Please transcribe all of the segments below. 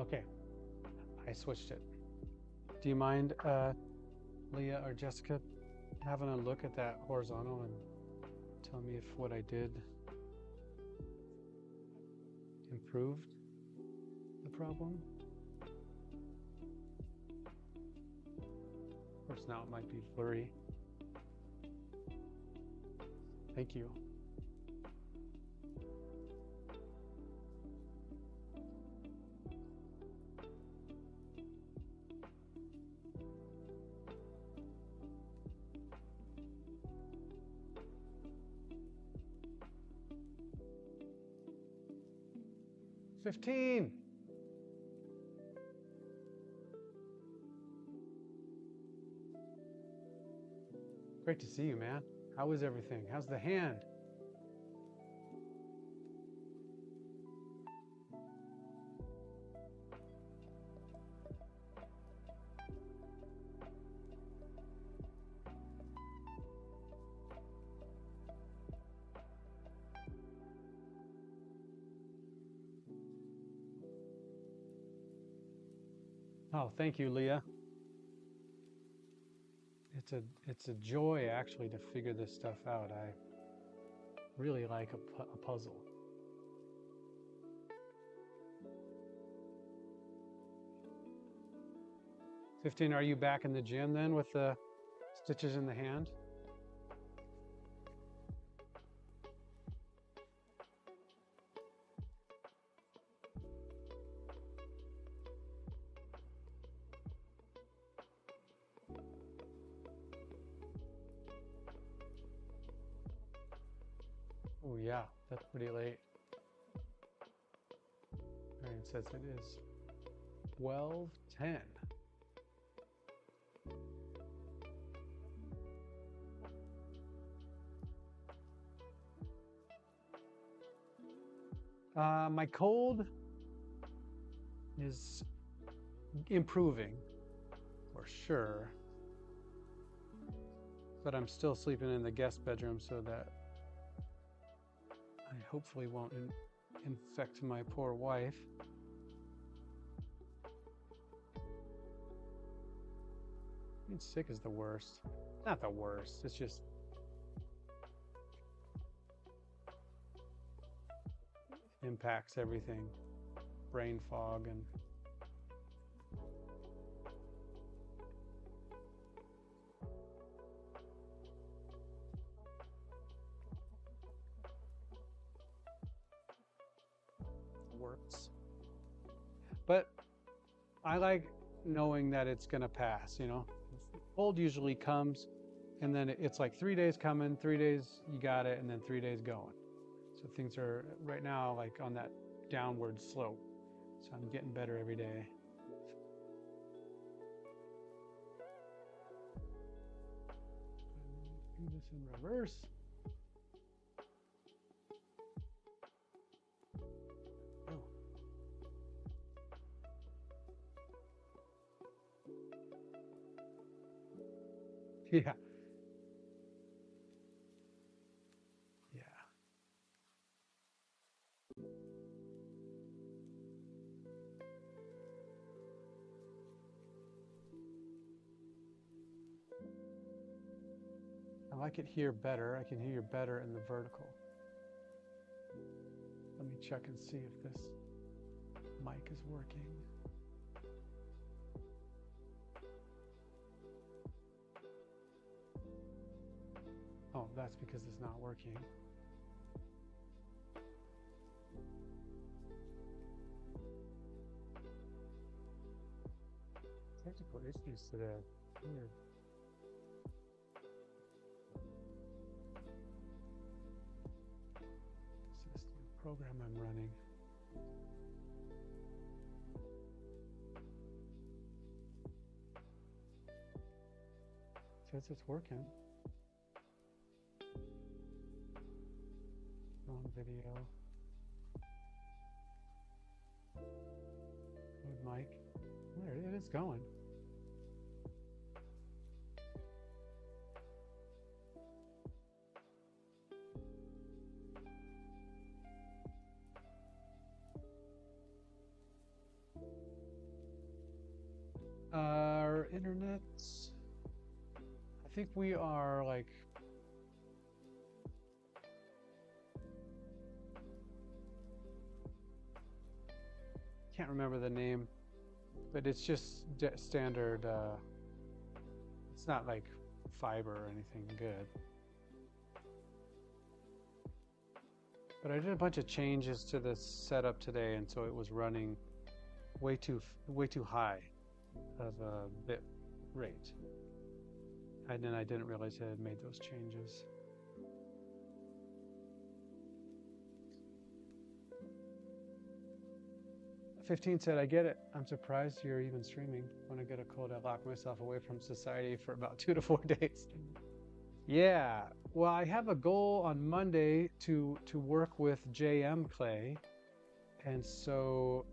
Okay, I switched it. Do you mind, Leah or Jessica, having a look at that horizontal and tell me if what I did improved the problem? Of course, now it might be blurry. Thank you. $15. Great to see you, man. How is everything? How's the hand? Oh, thank you, Leah. It's a joy actually to figure this stuff out. I really like a puzzle. $15, are you back in the gym then with the stitches in the hand? Oh yeah, that's pretty late. Marion says it is 12:10. My cold is improving, for sure. But I'm still sleeping in the guest bedroom so that I hopefully won't infect my poor wife. Being sick is the worst. Not the worst, it's just impacts everything. Brain fog and works. But I like knowing that it's gonna pass, you know. Cold usually comes and then it's like 3 days coming, 3 days you got it, and then 3 days going. So things are right now like on that downward slope. So I'm getting better every day. Do this in reverse. Oh. Yeah. Yeah. I like it here better. I can hear you better in the vertical. Let me check and see if this mic is working. Oh, that's because it's not working. Technical issues today. Weird. It's just the program I'm running. Says it's working. On video. Good mic. There it is going. I think we are like can't remember the name, but it's just standard. It's not like fiber or anything good. But I did a bunch of changes to the setup today, and so it was running way too high of a bit rate. And then I didn't realize I had made those changes. "15 said, I get it. I'm surprised you're even streaming. When I get a cold, I lock myself away from society for about 2 to 4 days." Yeah, well, I have a goal on Monday to work with JM Clay, and so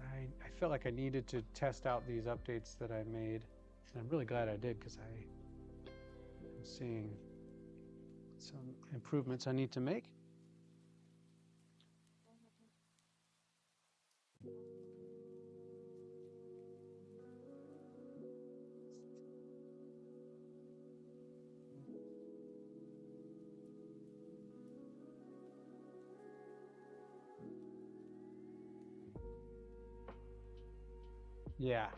I felt like I needed to test out these updates that I made, and I'm really glad I did because I'm seeing some improvements I need to make. Yeah,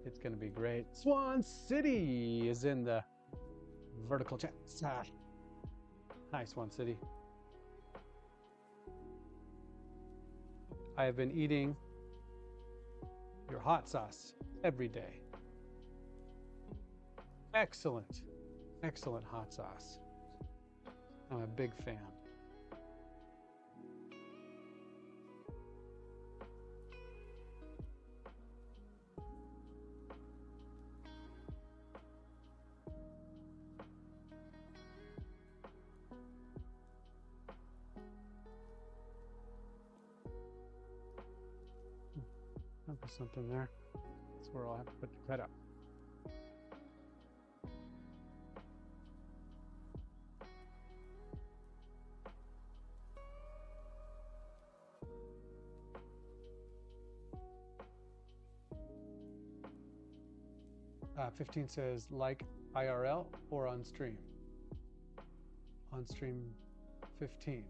it's going to be great. Swan City is in the vertical chat. Hi, Swan City. I have been eating your hot sauce every day. Excellent, excellent hot sauce. I'm a big fan. There's something there. That's where I'll have to put the cut up. Uh, 15 says, like IRL or on stream? On stream 15.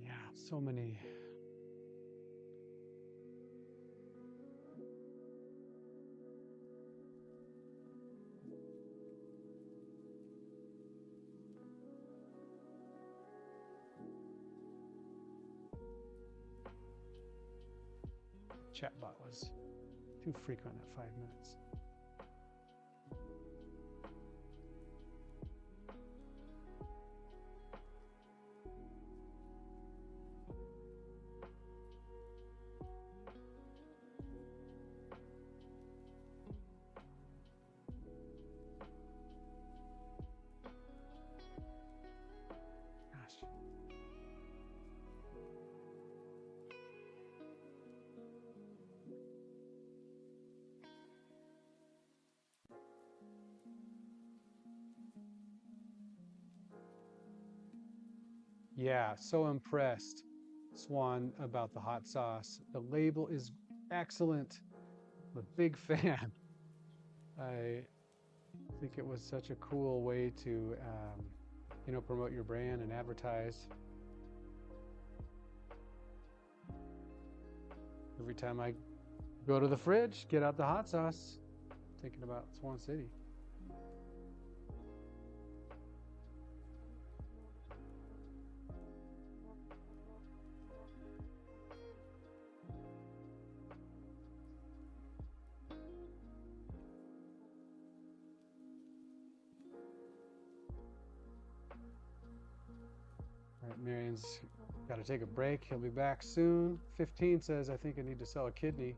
Yeah, so many. Chatbot was too frequent at 5 minutes. Gosh. Yeah, so impressed, Swan, about the hot sauce. The label is excellent. I'm a big fan. I think it was such a cool way to, promote your brand and advertise. Every time I go to the fridge, get out the hot sauce, thinking about Swan City. All right, Marion's got to take a break. He'll be back soon. 15 says, I think I need to sell a kidney.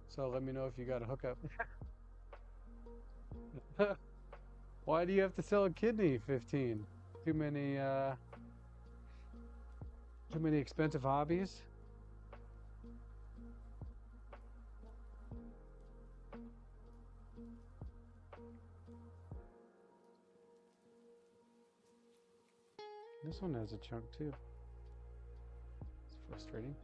So let me know if you got a hookup. Why do you have to sell a kidney, 15? Too many expensive hobbies? This one has a chunk too. It's frustrating.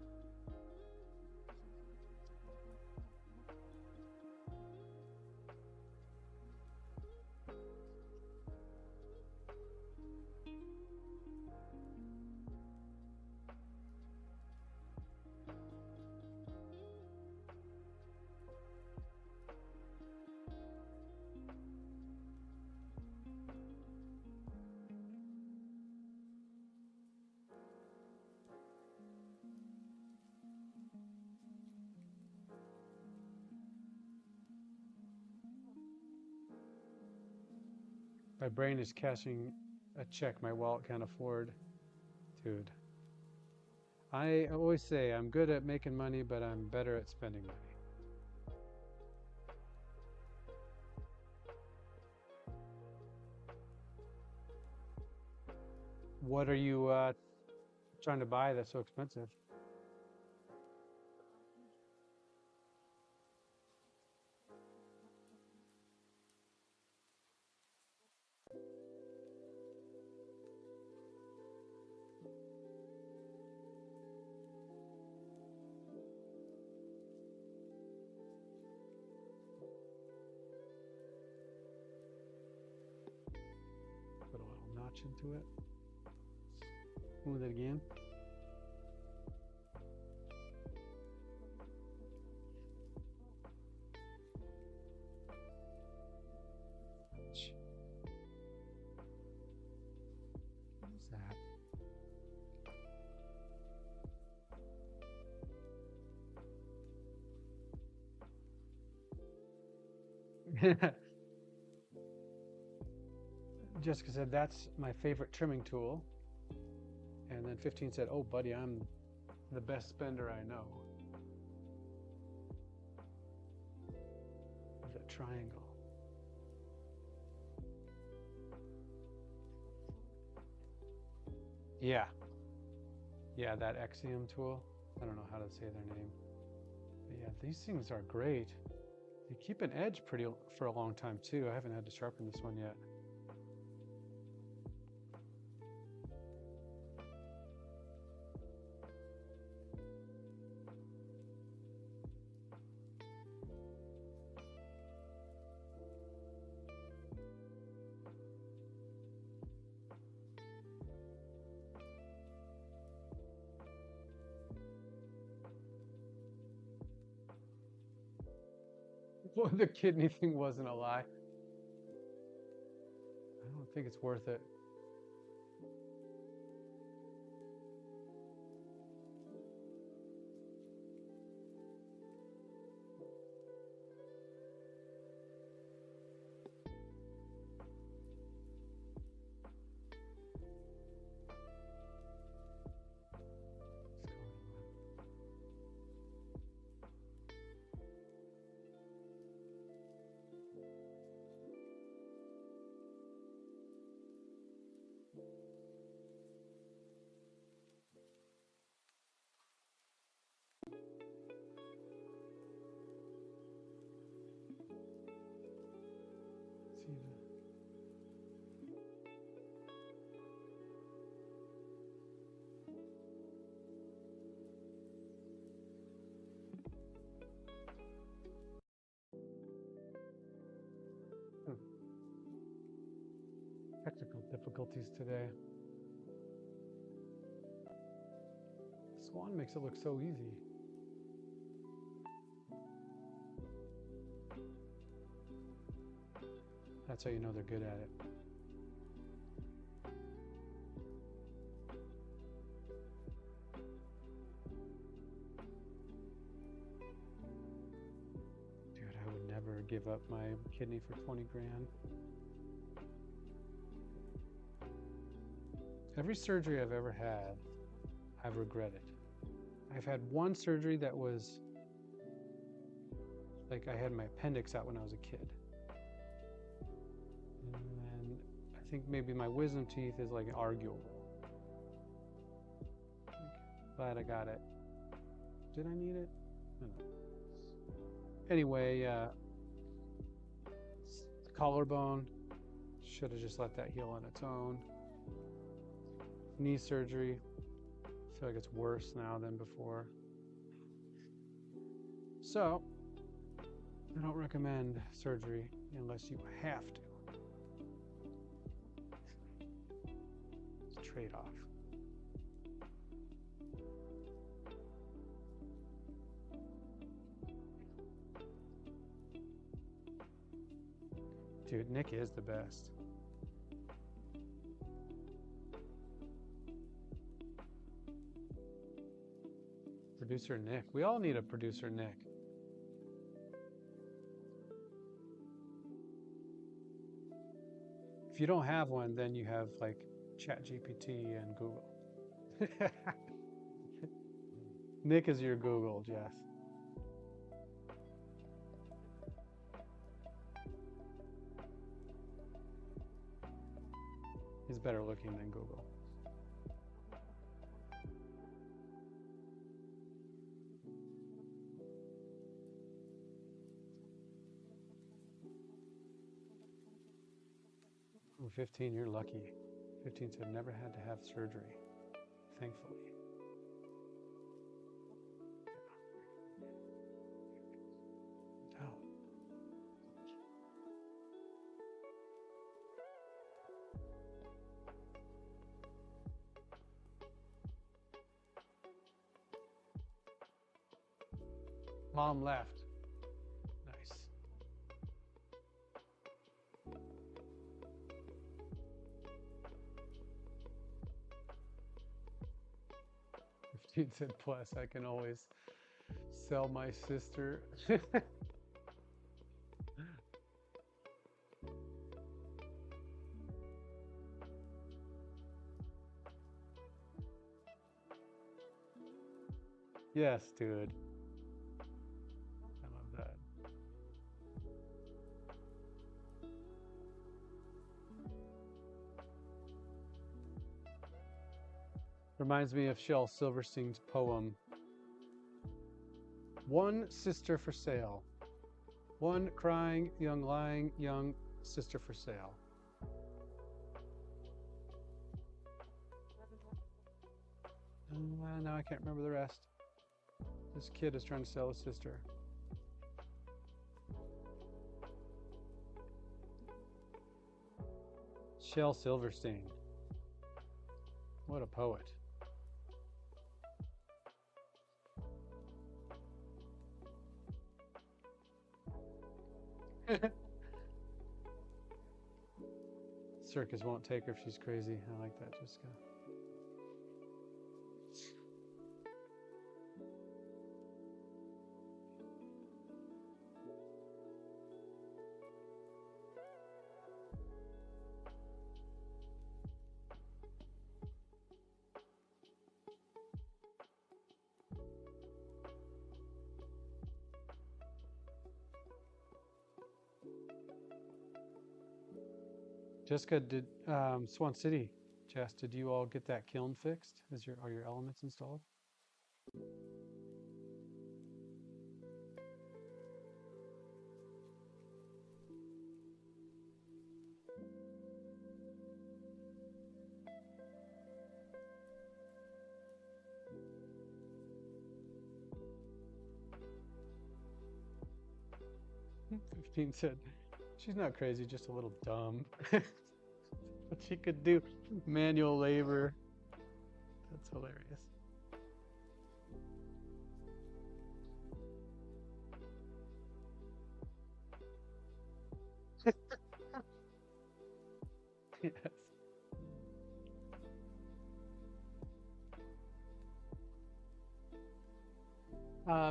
My brain is cashing a check my wallet can't afford. Dude, I always say I'm good at making money, but I'm better at spending money. What are you trying to buy that's so expensive? Put a little notch into it. Smooth it again. What's that? Jessica said, that's my favorite trimming tool. And then 15 said, oh, buddy, I'm the best spender I know. The triangle. Yeah. Yeah, that Axiom tool. I don't know how to say their name. But yeah, these things are great. They keep an edge for a long time too. I haven't had to sharpen this one yet. Well, the kidney thing wasn't a lie. I don't think it's worth it. Technical difficulties today. Swan makes it look so easy. That's how you know they're good at it. Dude, I would never give up my kidney for 20 grand. Every surgery I've ever had, I've regretted. I've had one surgery that was like I had my appendix out when I was a kid. And I think maybe my wisdom teeth is like arguable. Glad I got it. Did I need it? I don't know. Anyway, collarbone. Should have just let that heal on its own. Knee surgery. I feel like it's worse now than before. So, I don't recommend surgery unless you have to. It's a trade-off. Dude, Nick is the best. Producer Nick. We all need a producer Nick. If you don't have one, then you have like ChatGPT and Google. Nick is your Google, Jess. He's better looking than Google. Ooh, 15, you're lucky. 15 said never had to have surgery, thankfully. Oh. Mom left. Nice. Said plus I can always sell my sister. Yes, dude. I love that. Reminds me of Shel Silverstein's poem, One Sister for Sale. One crying, young lying, young sister for sale. Now I can't remember the rest. This kid is trying to sell his sister. Shel Silverstein. What a poet. Circus won't take her if she's crazy. I like that, Jessica. Jessica, did Swan City, Jess, did you all get that kiln fixed? Are your elements installed? Hmm, 15 said, she's not crazy, just a little dumb. But she could do manual labor. That's hilarious. Yes.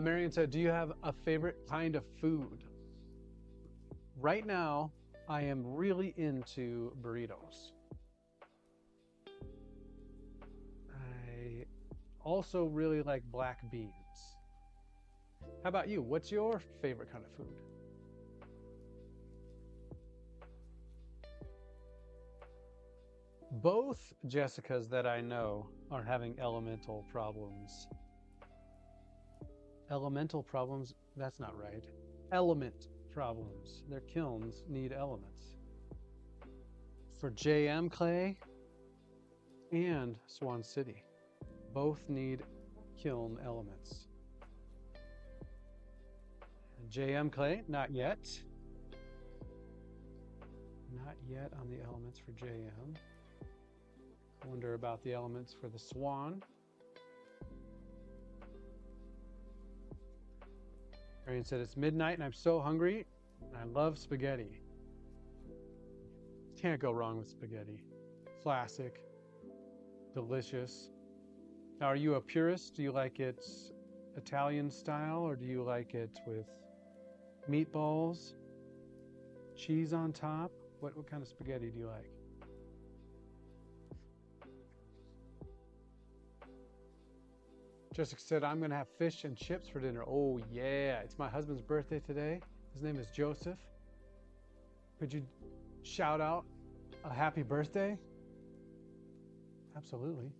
Marion said, do you have a favorite kind of food? Right now, I am really into burritos. I also really like black beans. How about you? What's your favorite kind of food? Both Jessicas that I know are having elemental problems. Elemental problems? That's not right. Element problems. Their kilns need elements. For JM Clay, and Swan City. Both need kiln elements. JM clay, not yet. Not yet on the elements for JM. I wonder about the elements for the Swan. Arian said, it's midnight and I'm so hungry. And I love spaghetti. Can't go wrong with spaghetti. Classic, delicious. Now, are you a purist? Do you like it Italian style, or do you like it with meatballs, cheese on top? What kind of spaghetti do you like? Jessica said, I'm going to have fish and chips for dinner. Oh, yeah. It's my husband's birthday today. His name is Joseph. Could you shout out a happy birthday? Absolutely.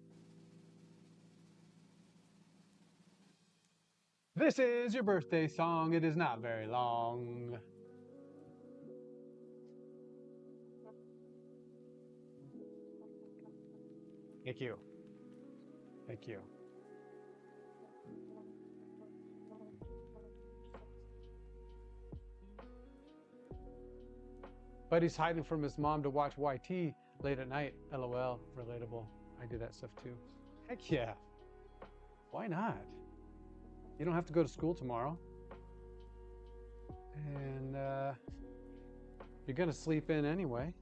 This is your birthday song. It is not very long. Thank you. Thank you. Buddy's hiding from his mom to watch YT late at night. LOL. Relatable. I do that stuff too. Heck yeah. Why not? You don't have to go to school tomorrow. And you're going to sleep in anyway.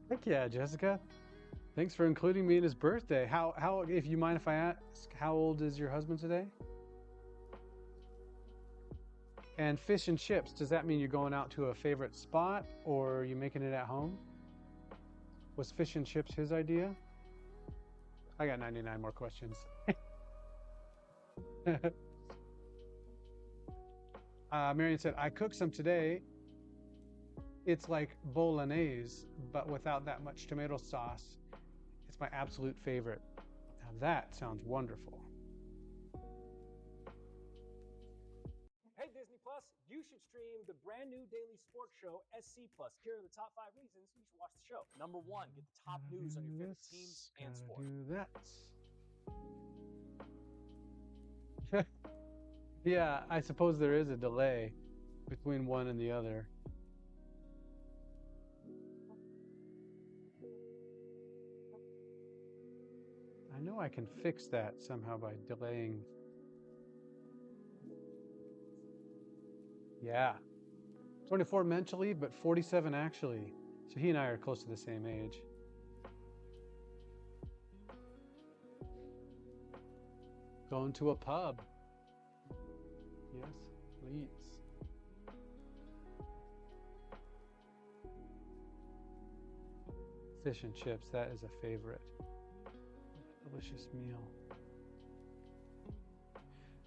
Heck yeah, Jessica. Thanks for including me in his birthday. How, if you mind if I ask, how old is your husband today? And fish and chips, does that mean you're going out to a favorite spot or are you making it at home? Was fish and chips his idea? I got 99 more questions. Marion said, I cooked some today. It's like bolognese, but without that much tomato sauce. It's my absolute favorite. Now that sounds wonderful. Hey Disney Plus, you should stream the brand new daily sports show SC Plus. Here are the top 5 reasons you should watch the show. Number 1, get the top news on your favorite teams and sports. Do that. Yeah, I suppose there is a delay between one and the other. I know I can fix that somehow by delaying. Yeah. 24 mentally, but 47 actually. So he and I are close to the same age. Going to a pub. Yes, please. Fish and chips, that is a favorite. Delicious meal.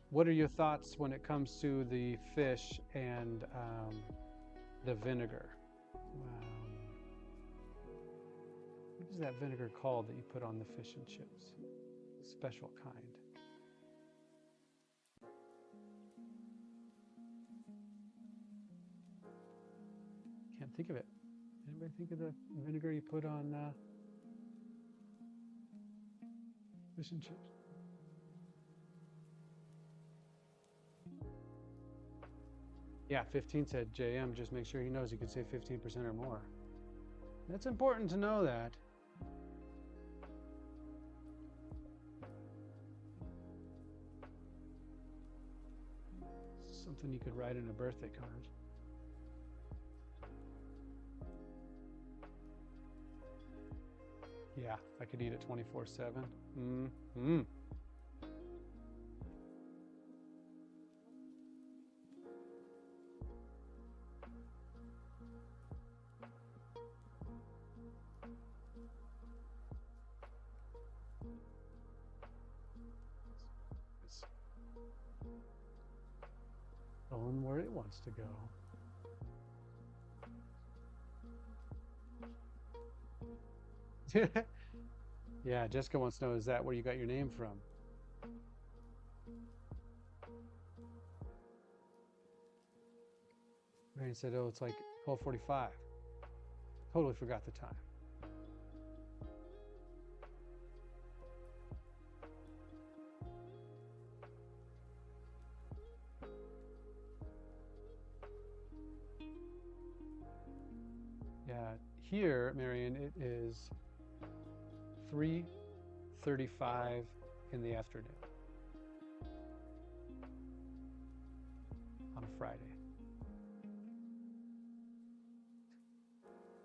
What are your thoughts when it comes to the fish and the vinegar? What is that vinegar called that you put on the fish and chips? A special kind. Can't think of it. Anybody think of the vinegar you put on fish and chips? Yeah, 15 said JM, just make sure he knows he could save 15% or more. That's important to know that. Something you could write in a birthday card. Yeah, I could eat it 24/7. Mm-hmm. Going where it wants to go. Yeah, Jessica wants to know, is that where you got your name from? Marion said, oh, it's like 12:45. Totally forgot the time. Yeah, here, Marion, it is 3:35 in the afternoon on a Friday.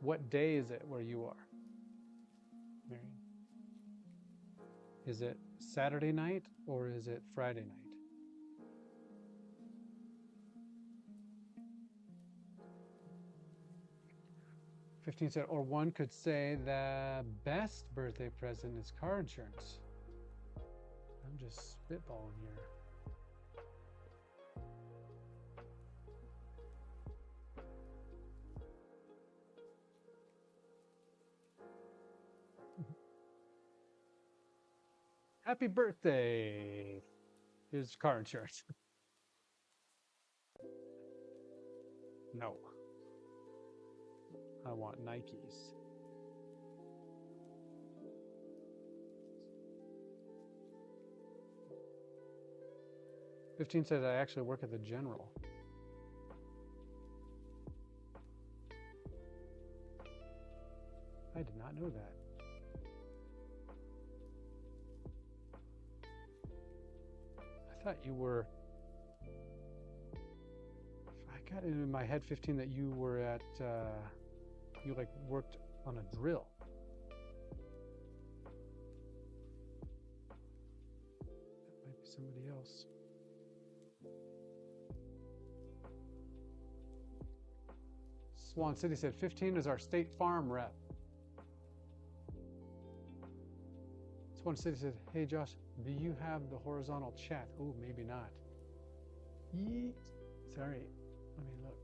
What day is it where you are, Marion? Is it Saturday night or is it Friday night? 15 said, or one could say the best birthday present is car insurance. I'm just spitballing here. Happy birthday. Here's car insurance. No. I want Nikes. "15 said I actually work at the General. I did not know that. I thought you were. I got it in my head, 15, that you were at. You like worked on a drill. That might be somebody else. Swan City said 15 is our State Farm rep. Swan City said, hey Josh, do you have the horizontal chat? Oh, maybe not. Yeet. Sorry, let me look.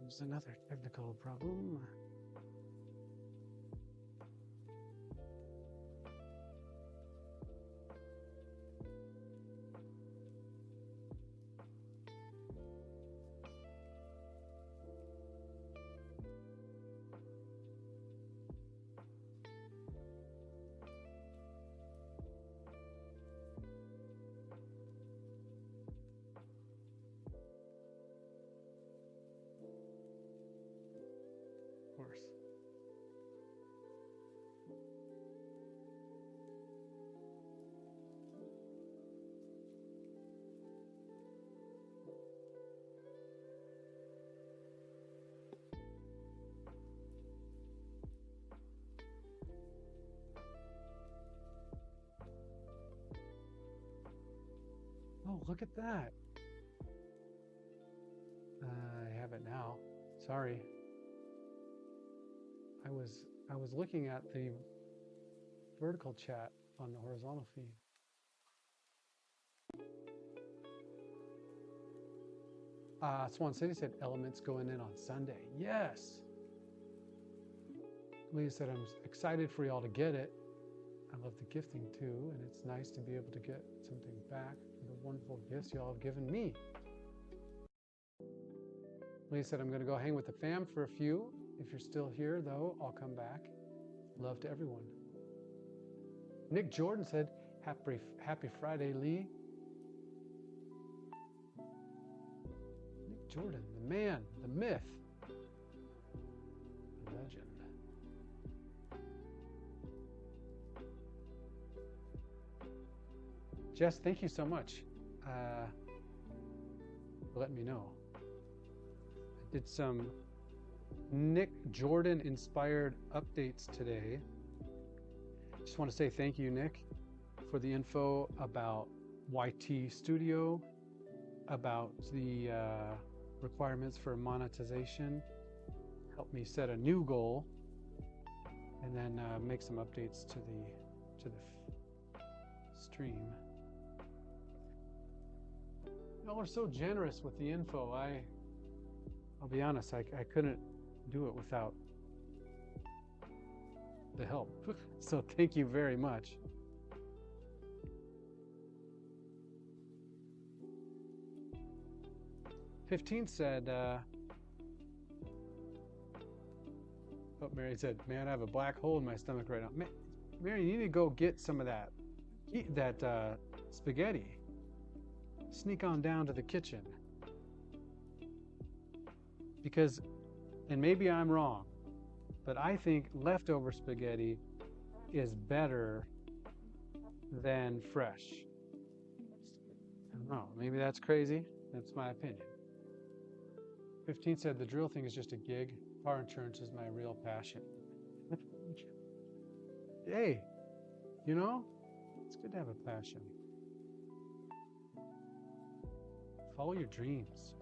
There's another technical problem. Of course. Oh, look at that. I have it now. Sorry. I was looking at the vertical chat on the horizontal feed. Swan City said elements going in on Sunday. Yes. Leah said, I'm excited for y'all to get it. I love the gifting too, and it's nice to be able to get something back for the wonderful gifts y'all have given me. Leah said, I'm going to go hang with the fam for a few. If you're still here, though, I'll come back. Love to everyone. Nick Jordan said, happy Friday, Lee. Nick Jordan, the man, the myth, the legend. Jess, thank you so much for letting me know. I did some Nick Jordan inspired updates today. Just want to say thank you, Nick, for the info about YT Studio, about the requirements for monetization. Help me set a new goal, and then make some updates to the stream. Y'all are so generous with the info. I'll be honest, I couldn't do it without the help. So thank you very much. '15 said, oh, Mary said, man, I have a black hole in my stomach right now. Mary, you need to go get some of that. Eat that spaghetti. Sneak on down to the kitchen. Because, and maybe I'm wrong, but I think leftover spaghetti is better than fresh. I don't know, maybe that's crazy. That's my opinion. 15 said the drill thing is just a gig. Car insurance is my real passion. Hey, you know, it's good to have a passion. Follow your dreams.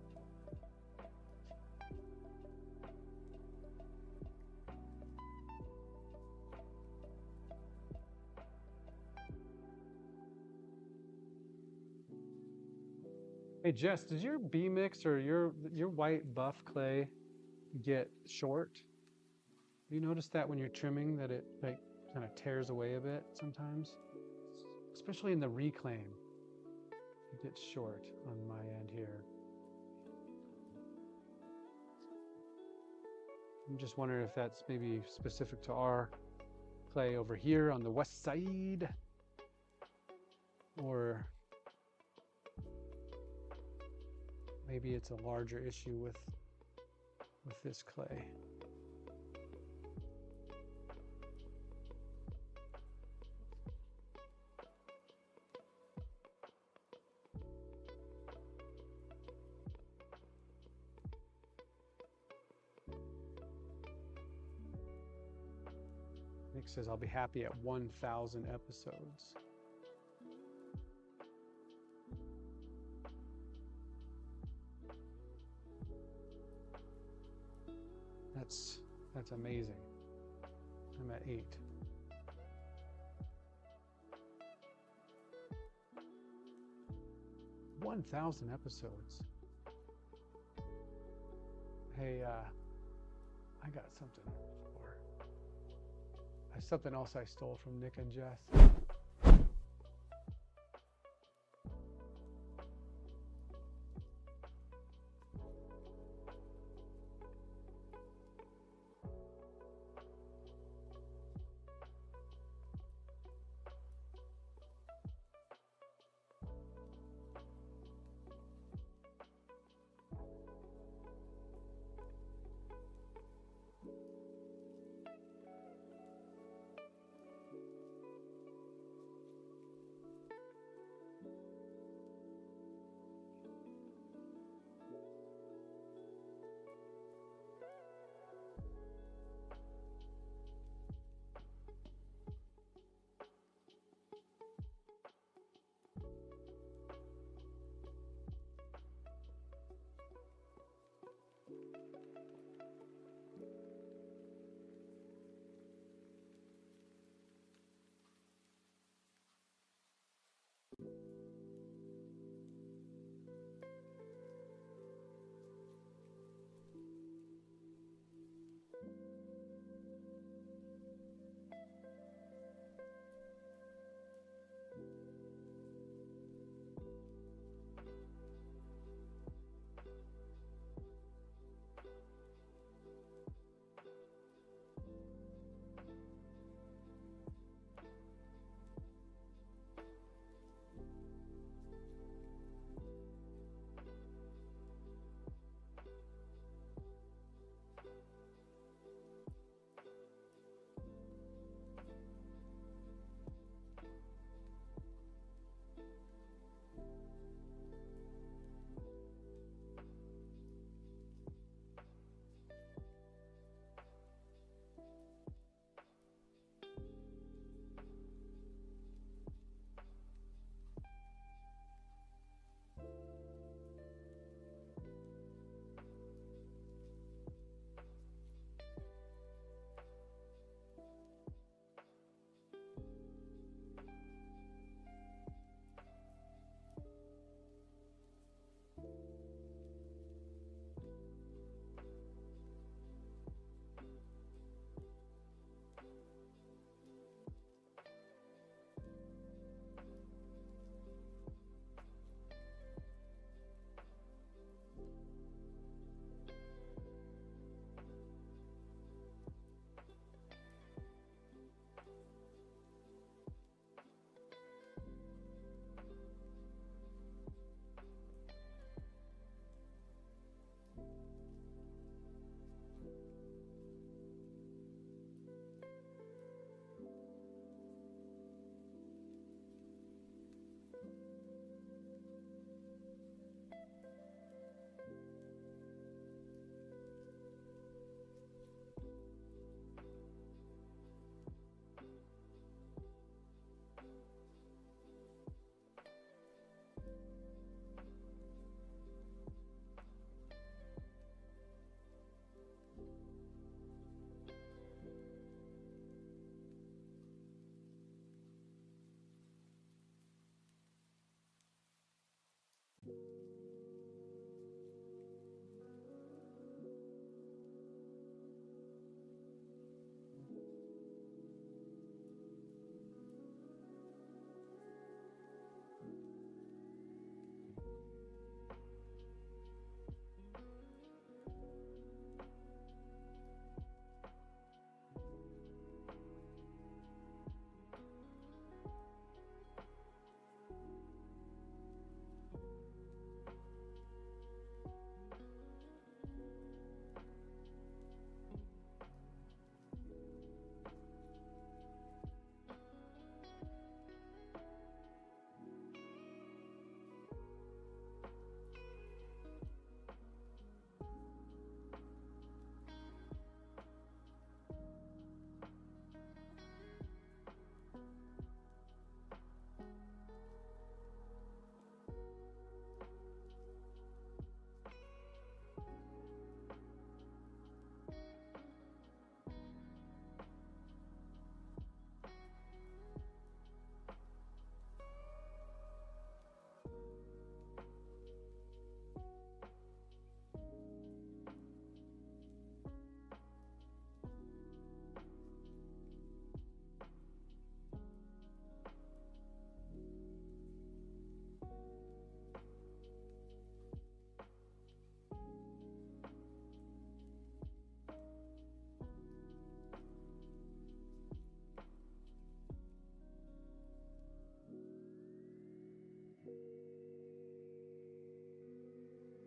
Hey Jess, does your B mix or your white buff clay get short? Do you notice that when you're trimming that it like kind of tears away a bit sometimes? Especially in the reclaim. It gets short on my end here. I'm just wondering if that's maybe specific to our clay over here on the west side, or maybe it's a larger issue with this clay. Nick says, I'll be happy at 1,000 episodes. That's amazing. I'm at 8. $1,000 episodes. Hey, I got something something else I stole from Nick and Jess.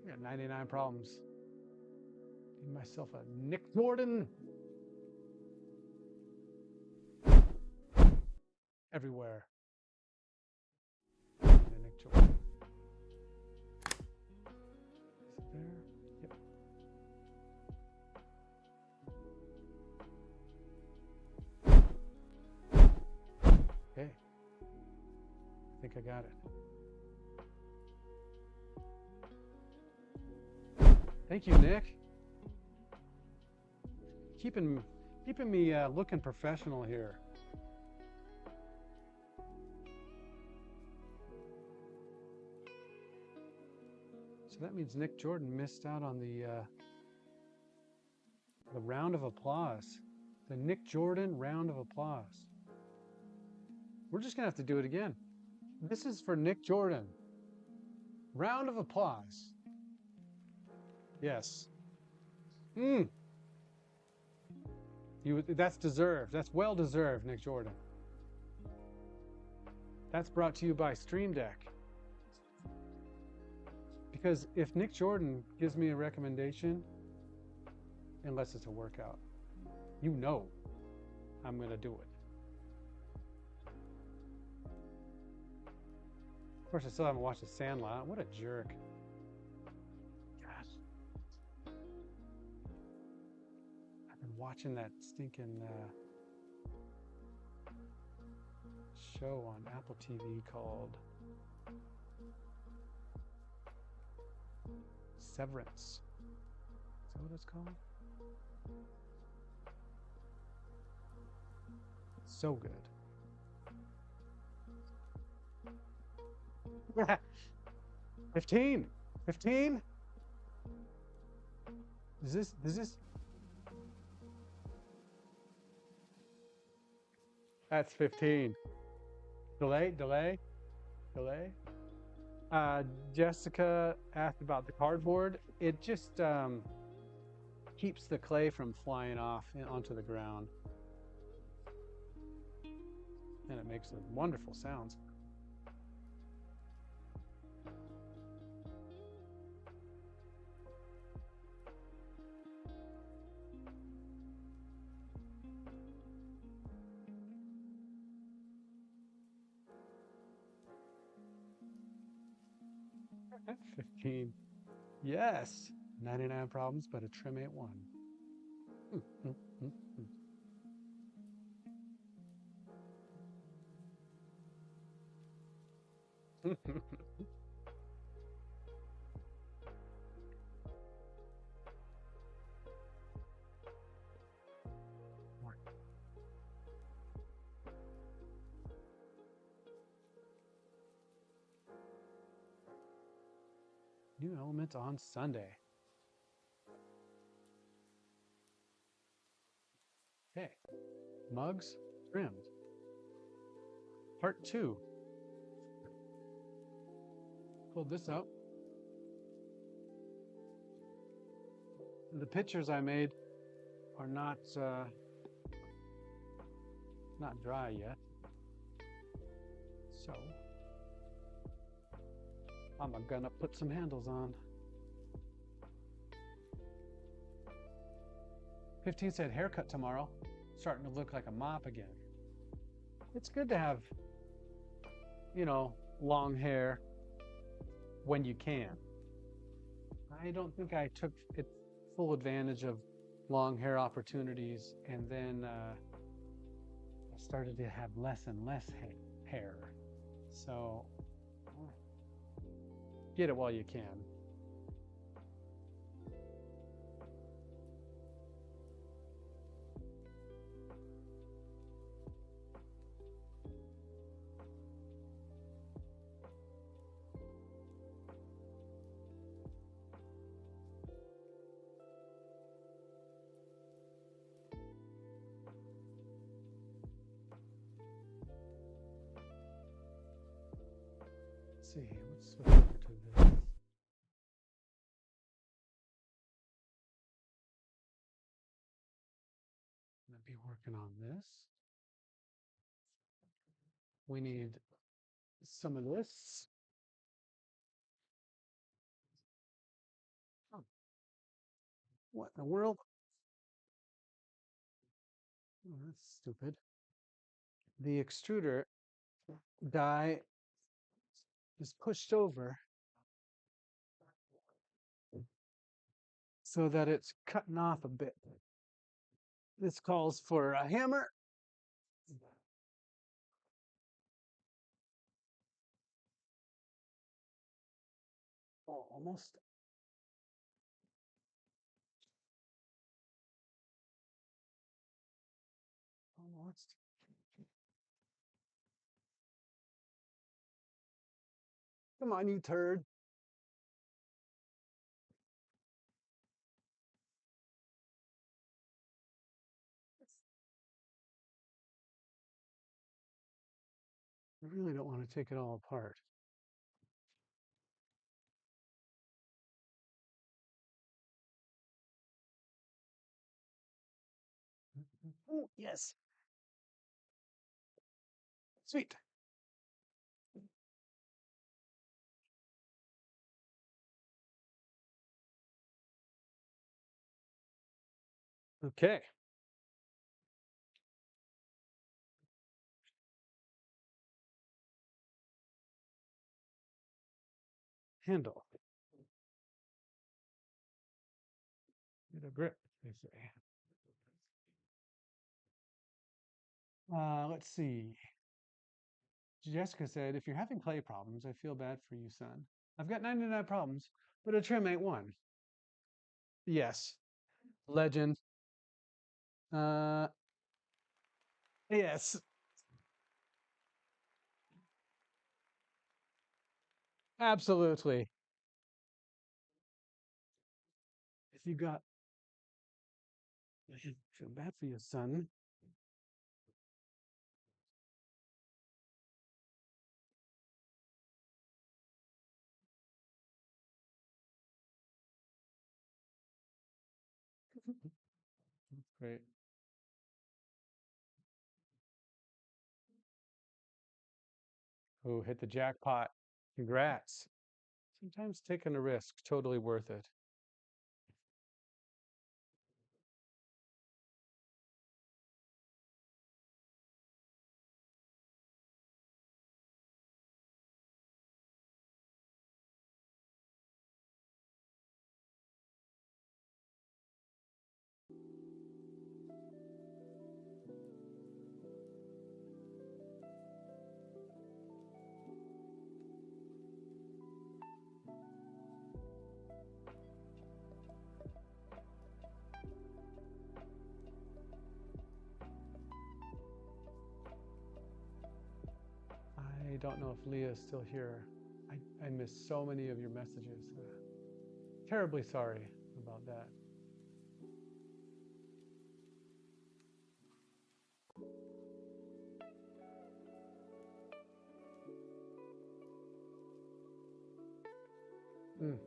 I got 99 problems. Need myself a Nick Jordan. Everywhere. And a Nick Jordan. Is it there? Yep. Okay. I think I got it. Thank you, Nick. Keeping me looking professional here. So that means Nick Jordan missed out on the round of applause. The Nick Jordan round of applause. We're just gonna have to do it again. This is for Nick Jordan. Round of applause. Yes. That's deserved. That's well deserved, Nick Jordan. That's brought to you by Stream Deck. Because if Nick Jordan gives me a recommendation, unless it's a workout, you know I'm gonna do it. Of course, I still haven't watched The Sandlot. What a jerk. Gosh. I've been watching that stinking show on Apple TV called Severance. Is that what it's called? It's so good. 15. 15? Is this? That's 15. Delay. Jessica asked about the cardboard. It just keeps the clay from flying off onto the ground. And it makes wonderful sounds. At 15. Yes. 99 problems, but a trim ain't one. New element on Sunday. Okay. Mugs trimmed. Part 2. Pulled this out. The pictures I made are not dry yet. So I'm gonna put some handles on. 15 said haircut tomorrow. Starting to look like a mop again. It's good to have, long hair when you can. I don't think I took full advantage of long hair opportunities, and then I started to have less and less hair. So get it while you can. Let's see, let's switch over to this. I'm gonna be working on this. We need some of this. What in the world? Oh, that's stupid. The extruder die is pushed over so that it's cutting off a bit. This calls for a hammer. Oh, almost. Almost. Come on, you turd. I really don't want to take it all apart. Oh, yes. Sweet. Okay. Handle. Get a grip, they say. Let's see. Jessica said, if you're having clay problems, I feel bad for you, son. I've got 99 problems, but a trim ain't one. Yes. Legend. Uh, yes. Absolutely. If you got, I feel bad for you, son. Great. Oh, hit the jackpot. Congrats. Sometimes taking a risk, totally worth it. I don't know if Leah is still here. I missed so many of your messages. Terribly sorry about that. Mm.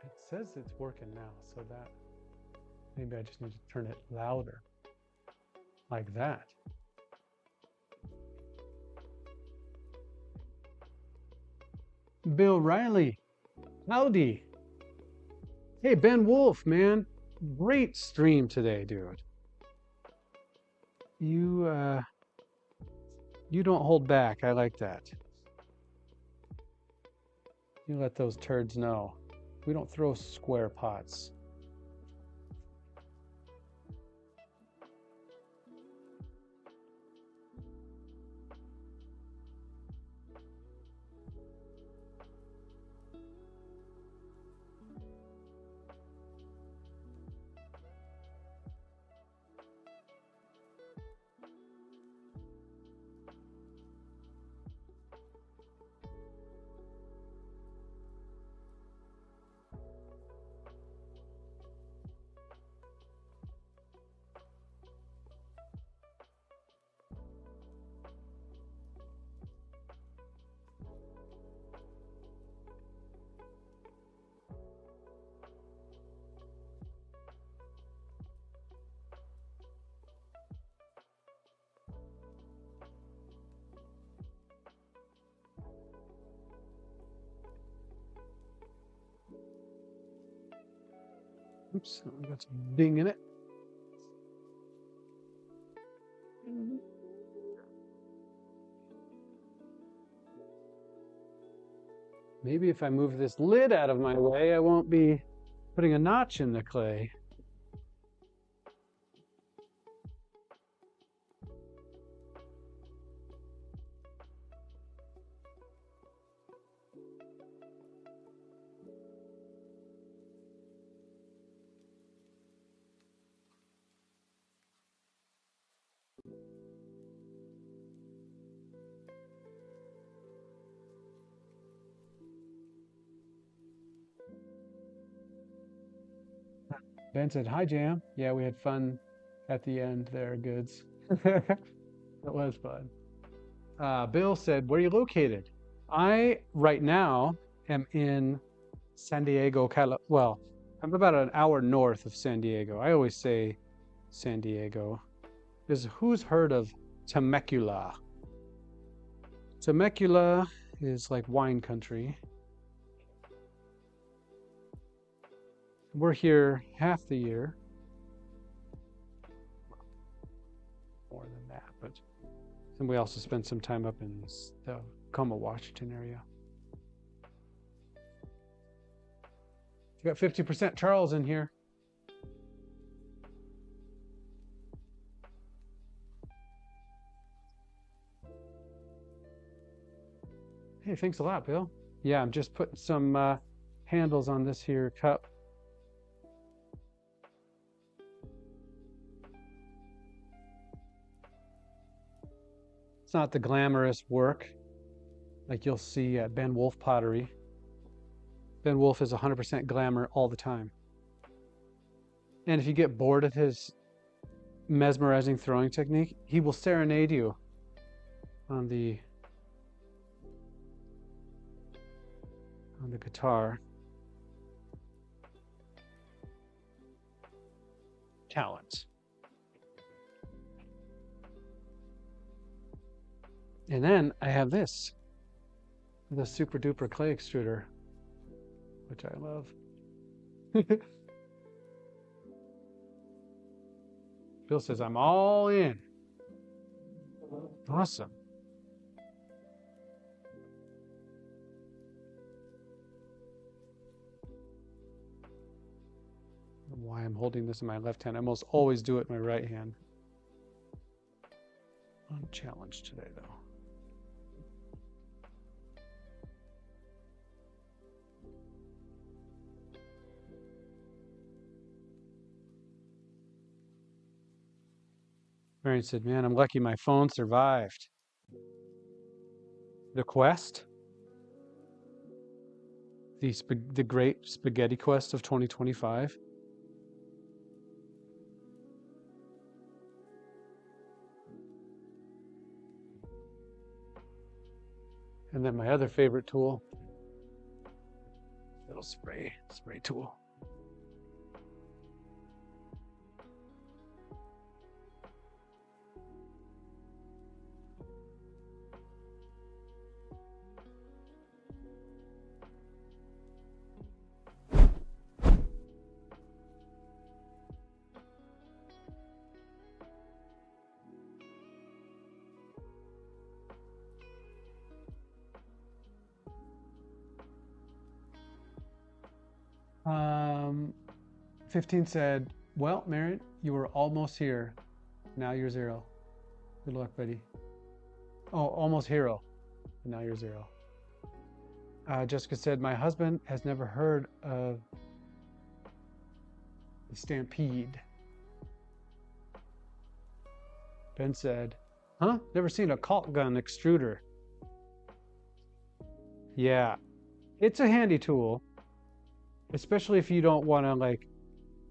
It says it's working now, so that maybe I just need to turn it louder, like that. Bill Riley, howdy. Hey, Ben Wolf, man, great stream today, dude. You don't hold back. I like that. You let those turds know. We don't throw square pots. Oops, I got some ding in it. Maybe if I move this lid out of my way, I won't be putting a notch in the clay. Ben said, "Hi, Jam." Yeah, we had fun at the end there, Goods. It was fun. Bill said, "Where are you located?" I, right now, am in San Diego, well, I'm about an hour north of San Diego. I always say San Diego. Who's heard of Temecula? Temecula is like wine country. We're here half the year. More than that, but and we also spent some time up in the Tacoma, Washington area. We got 50% Charles in here. Hey, thanks a lot, Bill. Yeah, I'm just putting some handles on this here cup. It's not the glamorous work like you'll see at Ben Wolf Pottery. Ben Wolf is 100% glamour all the time. And if you get bored of his mesmerizing throwing technique, he will serenade you on the guitar. Talent. And then I have this, the super duper clay extruder, which I love. Bill says, "I'm all in." Awesome. Why I'm holding this in my left hand. I almost always do it in my right hand. I'm challenged today, though. Marion said, "Man, I'm lucky my phone survived." The Quest? The great spaghetti quest of 2025? And then my other favorite tool, little spray tool. Um, 15 said, "Well, Merritt, you were almost here. Now you're 0. Good luck, buddy." Oh, almost hero. Now you're 0. Jessica said, "My husband has never heard of the Stampede." Ben said, "Huh? Never seen a caulk gun extruder." Yeah, it's a handy tool, especially if you don't want to like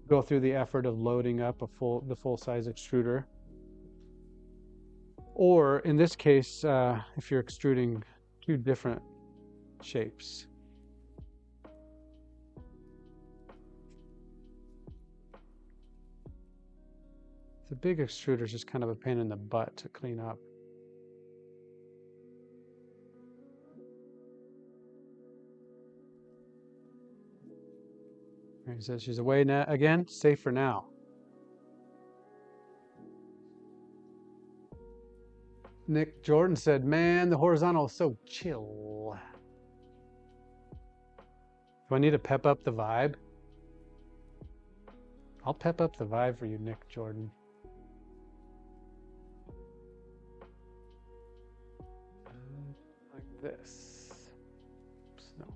go through the effort of loading up the full size extruder. Or in this case, if you're extruding 2 different shapes. The big extruder is just kind of a pain in the butt to clean up. Mary says she's away now again. Safe for now. Nick Jordan said, man, the horizontal is so chill. Do I need to pep up the vibe? I'll pep up the vibe for you, Nick Jordan. Like this. Oops, no.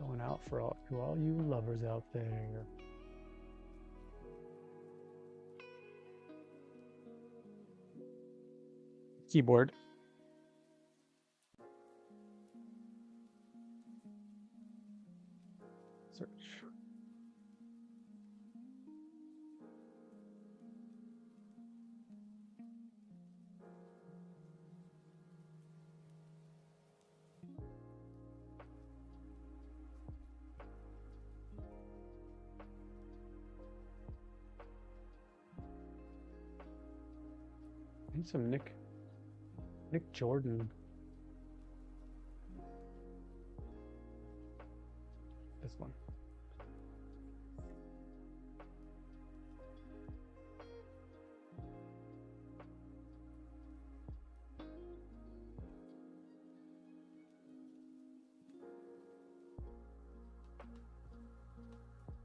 Going out for all you lovers out there. Keyboard. Search. Need some Nick Jordan. This one.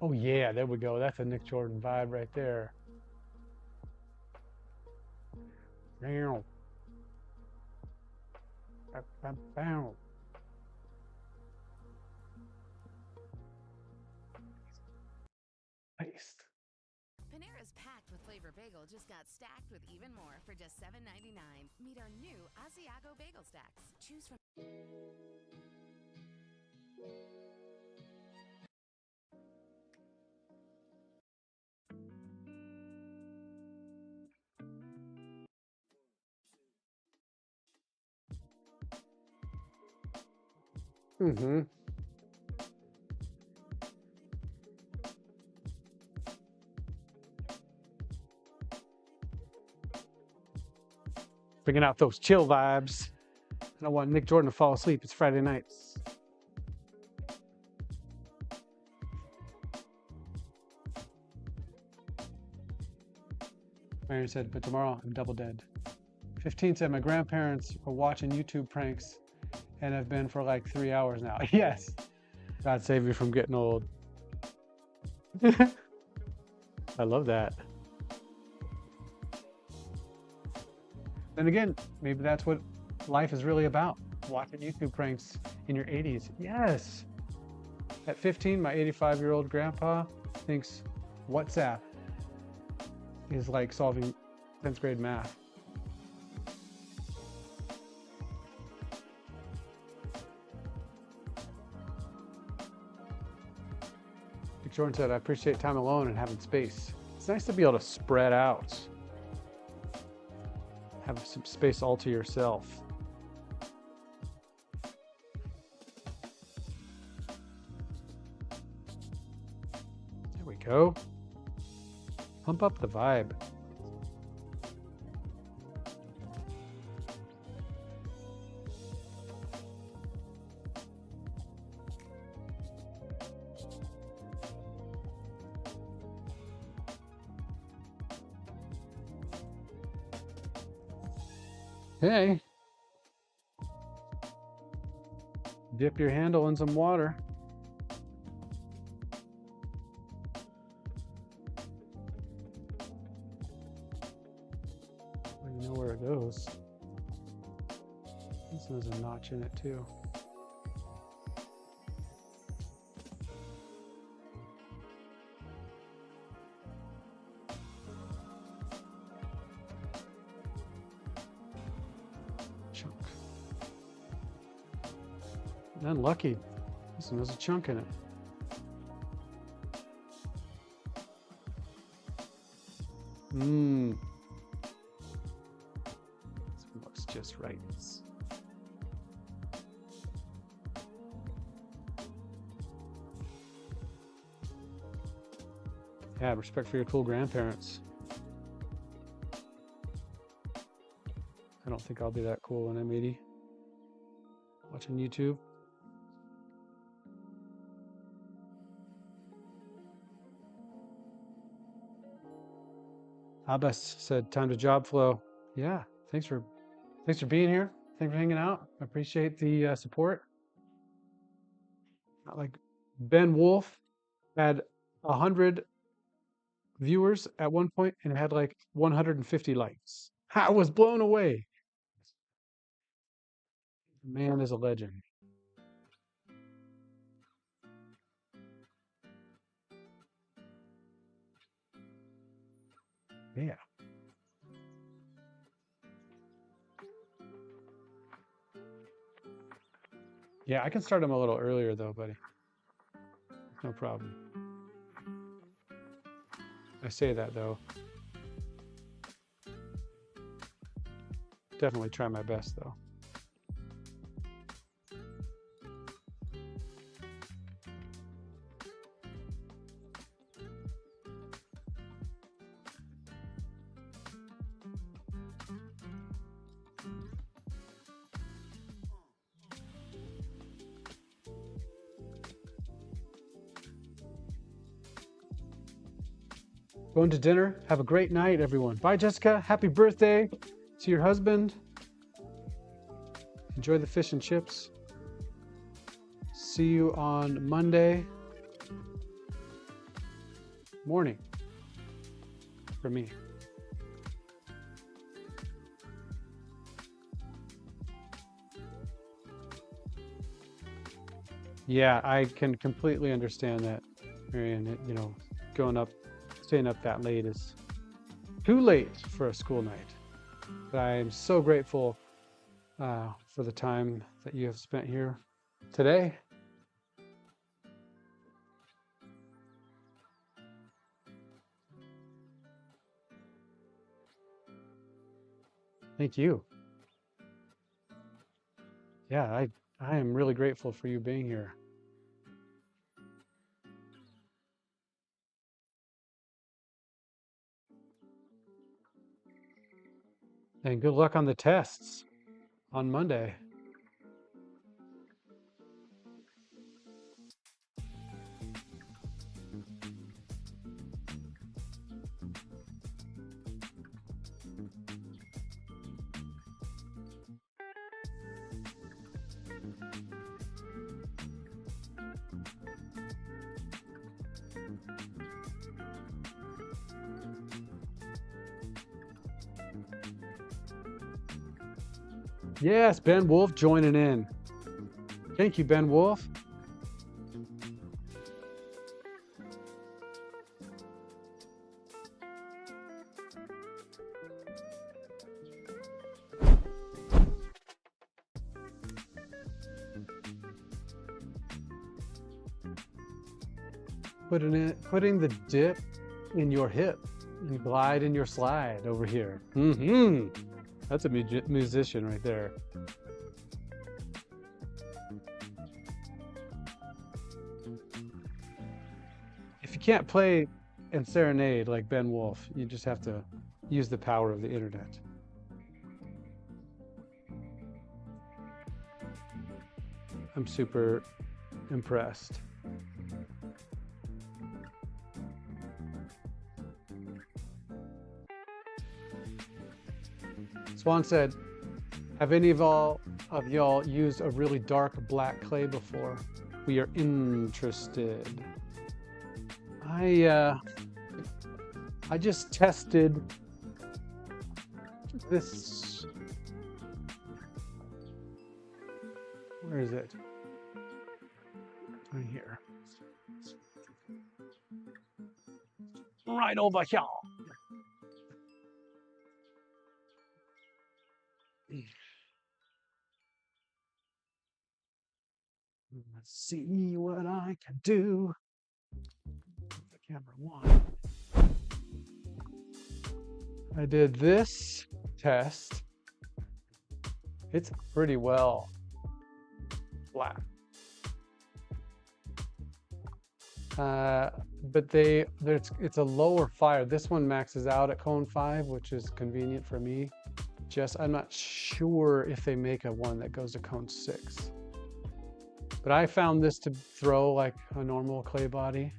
Oh yeah, there we go. That's a Nick Jordan vibe right there. Bow. Bow, bow. Paste. Panera's packed with flavor bagel just got stacked with even more for just $7.99. Meet our new Asiago bagel stacks. Choose from. Mm-hmm. Bringing out those chill vibes. I don't want Nick Jordan to fall asleep. It's Friday nights. Marion said, but tomorrow I'm double dead. 15 said, my grandparents are watching YouTube pranks and have been for like 3 hours now. Yes. God save you from getting old. I love that. And again, maybe that's what life is really about. Watching YouTube pranks in your 80s. Yes. At 15, my 85-year-old grandpa thinks WhatsApp is like solving 10th grade math. Dick Jordan said, I appreciate time alone and having space. It's nice to be able to spread out. Have some space all to yourself. There we go. Pump up the vibe. Hey, dip your handle in some water. You know where it goes. This one has a notch in it too. Chunk. Unlucky. This one has a chunk in it. Mmm. This one looks just right. Yeah, respect for your cool grandparents. I don't think I'll be that cool when I'm 80. Watching YouTube. Abbas said, time to job flow. Yeah, thanks for being here. Thanks for hanging out. I appreciate the support. Like Ben Wolf had 100 viewers at one point and had like 150 likes. I was blown away. The man is a legend. Yeah. Yeah, I can start him a little earlier though, buddy. No problem. I say that though. Definitely try my best though. Going to dinner. Have a great night, everyone. Bye, Jessica. Happy birthday to your husband. Enjoy the fish and chips. See you on Monday morning for me. Yeah, I can completely understand that, Marion. You know, staying up that late is too late for a school night. But I am so grateful for the time that you have spent here today. Thank you. Yeah, I am really grateful for you being here. And good luck on the tests on Monday. Yes, Ben Wolf joining in. Thank you, Ben Wolf. Putting the dip in your hip and glide in your slide over here. That's a musician right there. If you can't play and serenade like Ben Wolf, you just have to use the power of the internet. I'm super impressed. Swan said, have any of y'all used a really dark black clay before? We are interested. I just tested this. Where is it? Right here. Right over here. Let's see what I can do. The camera one. I did this test. It's pretty well flat. But it's a lower fire. This one maxes out at cone 5, which is convenient for me. I'm not sure if they make a one that goes to cone 6. But I found this to throw like a normal clay body.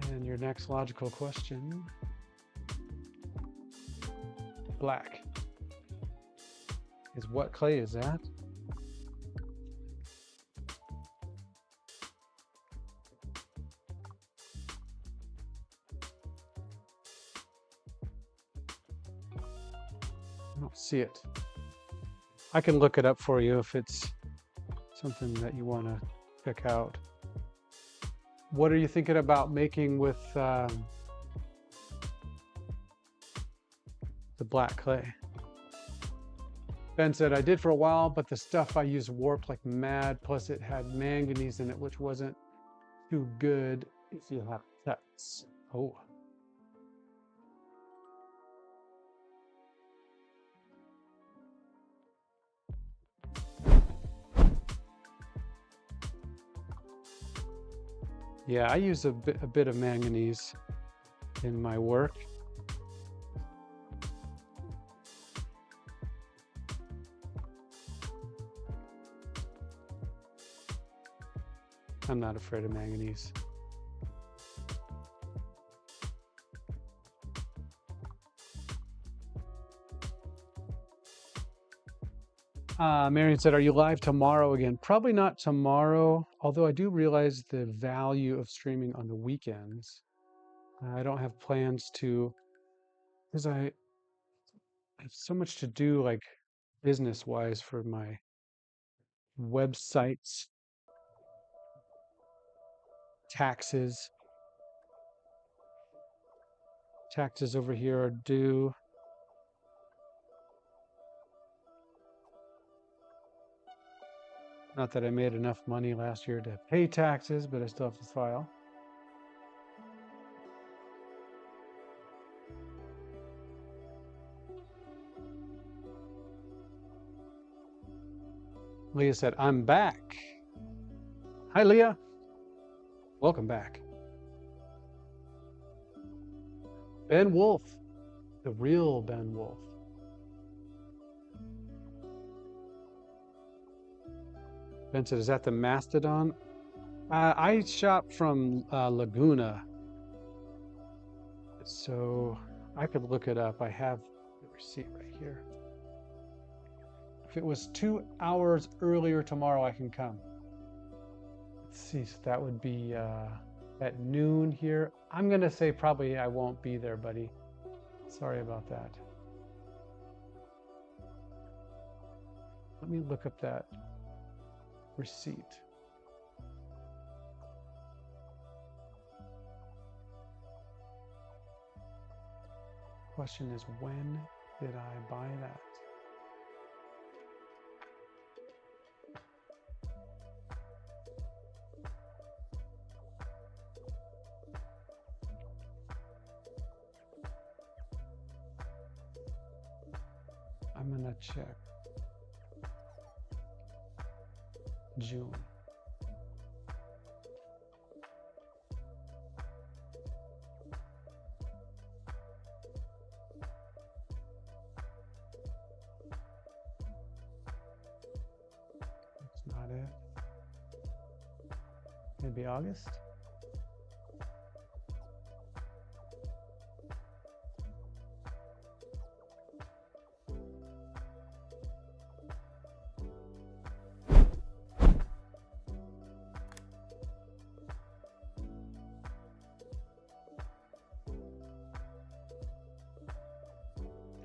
And your next logical question black. What clay is that? I don't see it. I can look it up for you if it's something that you want to check out. What are you thinking about making with the black clay? Ben said, I did for a while, but the stuff I used warped like mad. Plus it had manganese in it, which wasn't too good if you have cuts. Oh. Yeah, I use a bit of manganese in my work. I'm not afraid of manganese. Marion said, are you live tomorrow again? Probably not tomorrow, although I do realize the value of streaming on the weekends. I don't have plans to, because I have so much to do, like business-wise, for my websites, taxes. Taxes over here are due. Not that I made enough money last year to pay taxes, but I still have to file. Leah said, I'm back. Hi, Leah. Welcome back. Ben Wolf, the real Ben Wolf. Ben said, is that the Mastodon? I shop from Laguna, so I could look it up. I have the receipt right here. If it was 2 hours earlier tomorrow, I can come. Let's see, so that would be at noon here. I'm gonna say probably I won't be there, buddy. Sorry about that. Let me look up that receipt. Question is, when did I buy that? I'm gonna check. June. That's not it. Maybe August?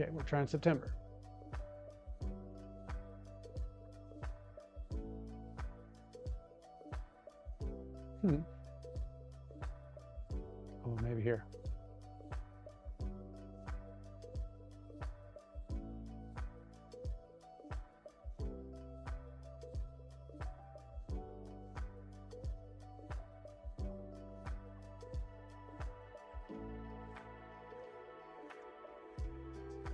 Okay, we're trying September. Oh, maybe here.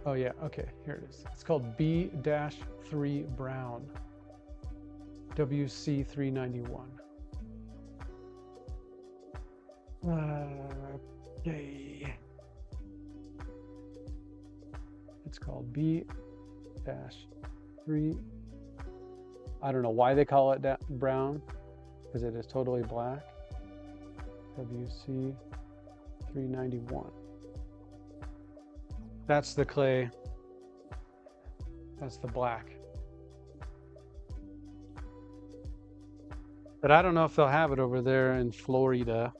Oh yeah, okay, here it is. It's called B-3 Brown, WC391. Okay. It's called B-3. I don't know why they call it brown, because it is totally black. WC391. That's the clay That's the black. But I don't know if they'll have it over there in Florida.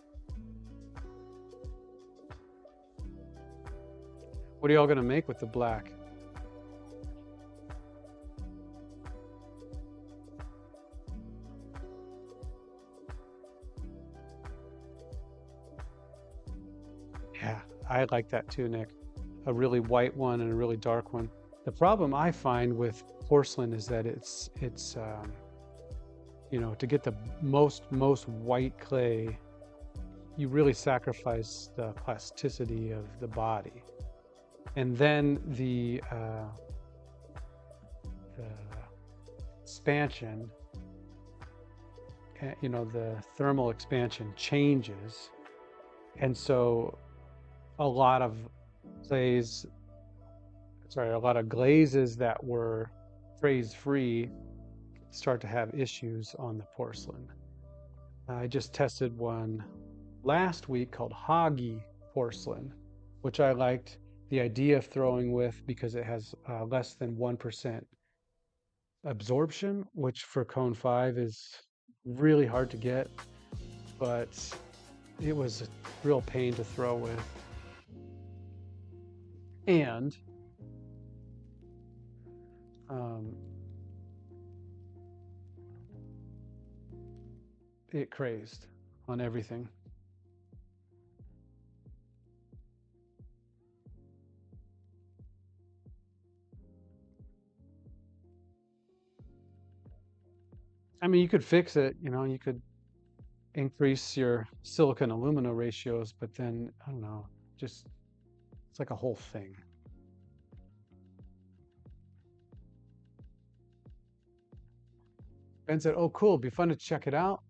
What are y'all gonna make with the black? Yeah, I like that too, Nick. A really white one and a really dark one. The problem I find with porcelain is that it's you know, to get the most white clay, you really sacrifice the plasticity of the body. And then the expansion, you know, the thermal expansion changes. And so a lot of glazes that were phase free start to have issues on the porcelain. I just tested one last week called Hagi porcelain, which I liked the idea of throwing with because it has less than 1% absorption, which for cone 5 is really hard to get, but it was a real pain to throw with. And it crazed on everything. I mean, you could fix it, you know, you could increase your silicon alumina ratios, but then, I don't know, just, it's like a whole thing. Ben said, oh, cool, it'd be fun to check it out.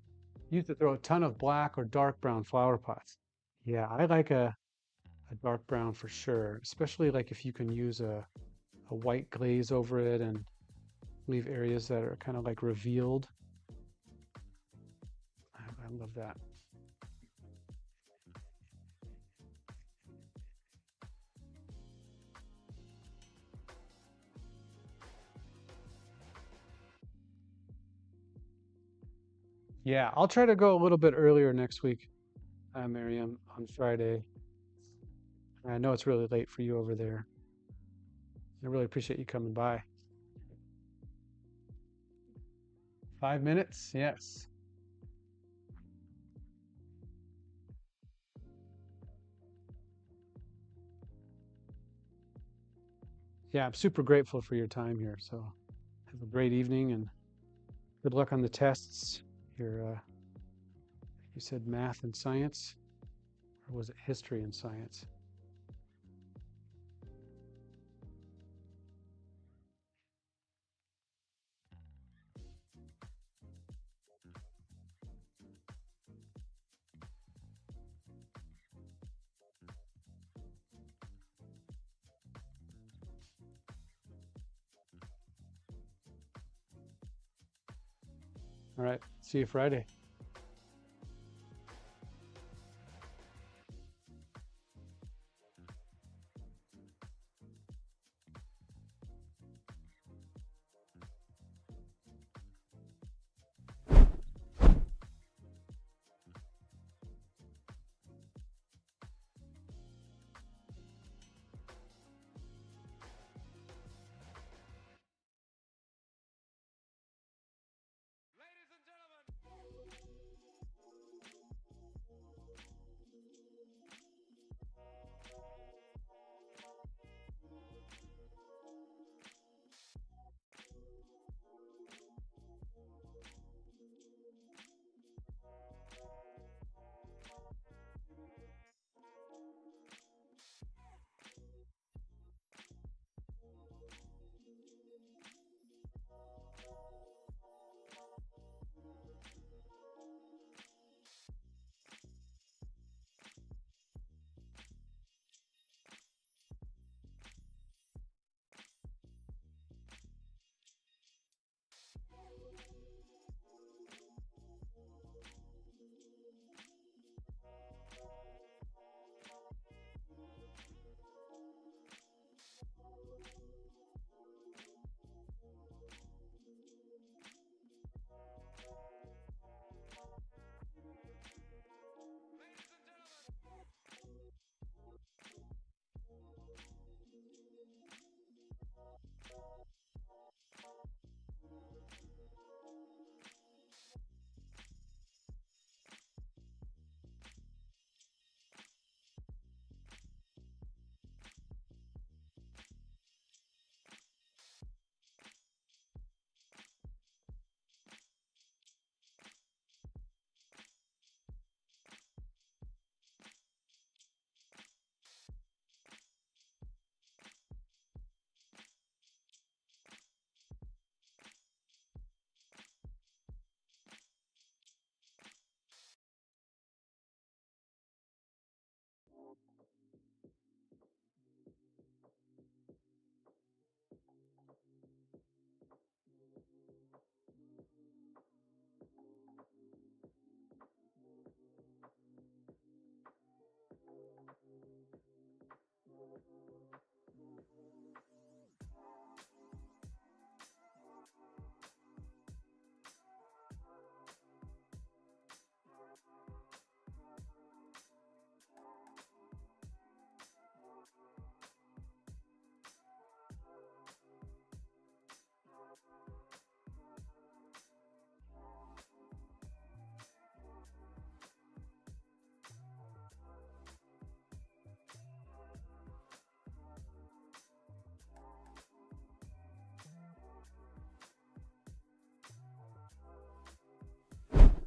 You used to throw a ton of black or dark brown flower pots. Yeah, I like a dark brown for sure, especially like if you can use a white glaze over it and leave areas that are kind of like revealed. I love that. Yeah, I'll try to go a little bit earlier next week, Miriam, on Friday. I know it's really late for you over there. I really appreciate you coming by. 5 minutes? Yes. Yeah, I'm super grateful for your time here. So have a great evening and good luck on the tests. You said math and science, or was it history and science? All right, see you Friday. Ladies and gentlemen.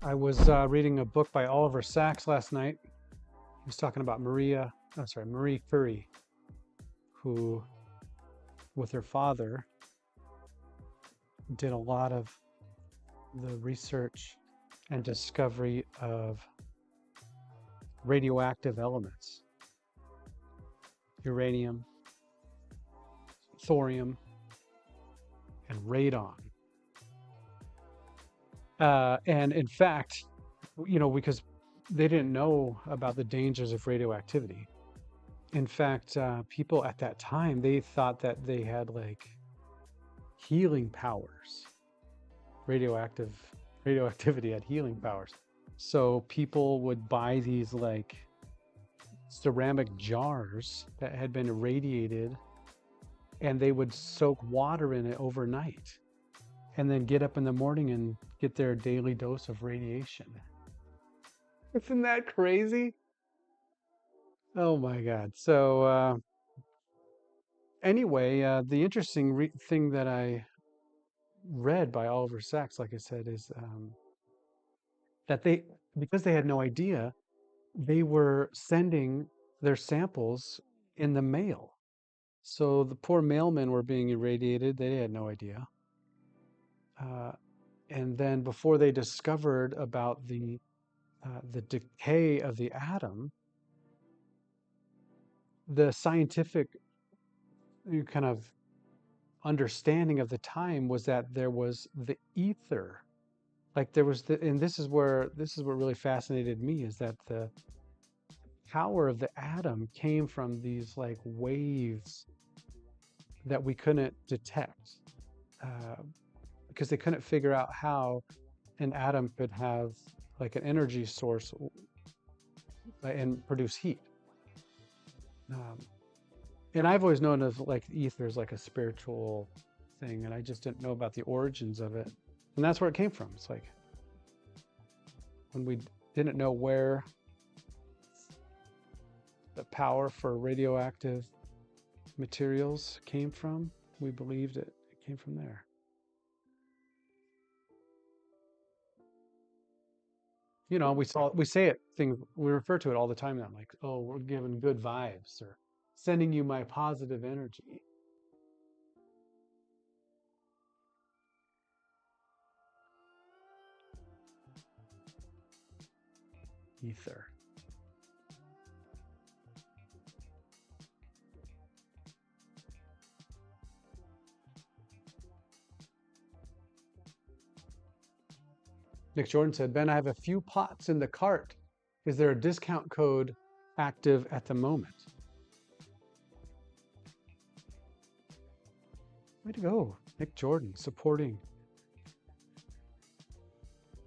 I was reading a book by Oliver Sacks last night. He was talking about Marie Curie, who, with her father, did a lot of the research and discovery of radioactive elements, uranium, thorium, and radon. And in fact, because they didn't know about the dangers of radioactivity. In fact, people at that time, they thought that they had like healing powers. Radioactivity had healing powers. So people would buy these like ceramic jars that had been irradiated, and they would soak water in it overnight and then get up in the morning and get their daily dose of radiation. Isn't that crazy? Oh my God. So anyway, the interesting thing that I read by Oliver Sacks, like I said, is that because they had no idea, they were sending their samples in the mail. So the poor mailmen were being irradiated. They had no idea. And then before they discovered about the decay of the atom, the scientific kind of understanding of the time was that there was the ether. Like there was and this is what really fascinated me, is that the power of the atom came from these like waves that we couldn't detect, because they couldn't figure out how an atom could have like an energy source and produce heat. And I've always known of like ether as like a spiritual thing, and I just didn't know about the origins of it. And that's where it came from. It's like when we didn't know where the power for radioactive materials came from, we believed it came from there. We say it, we refer to it all the time now, like, oh, we're giving good vibes, or sending you my positive energy. Ether. Nick Jordan said, Ben, I have a few pots in the cart. Is there a discount code active at the moment? Way to go, Nick Jordan, supporting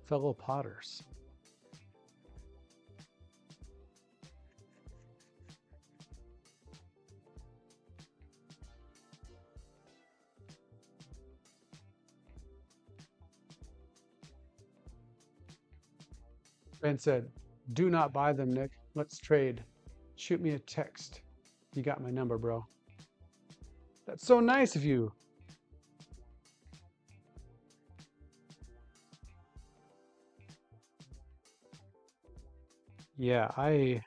fellow potters. Ben said, do not buy them, Nick. Let's trade. Shoot me a text. You got my number, bro. That's so nice of you. Yeah, I'm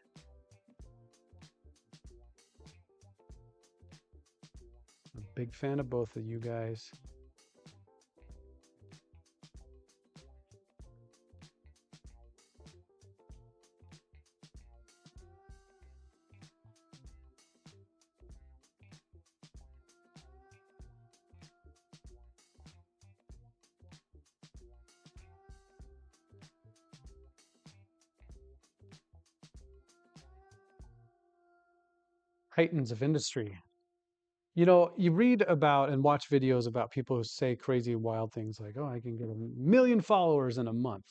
a big fan of both of you guys. Titans of industry. You read about and watch videos about people who say crazy, wild things like, oh, I can get 1 million followers in a month.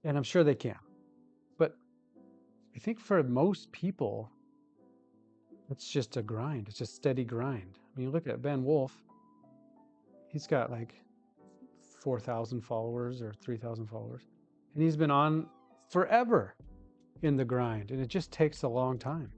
And I'm sure they can. But I think for most people, it's just a grind. It's just steady grind. I mean, you look at Ben Wolf, he's got like 4,000 followers or 3,000 followers. And he's been on forever in the grind. And it just takes a long time.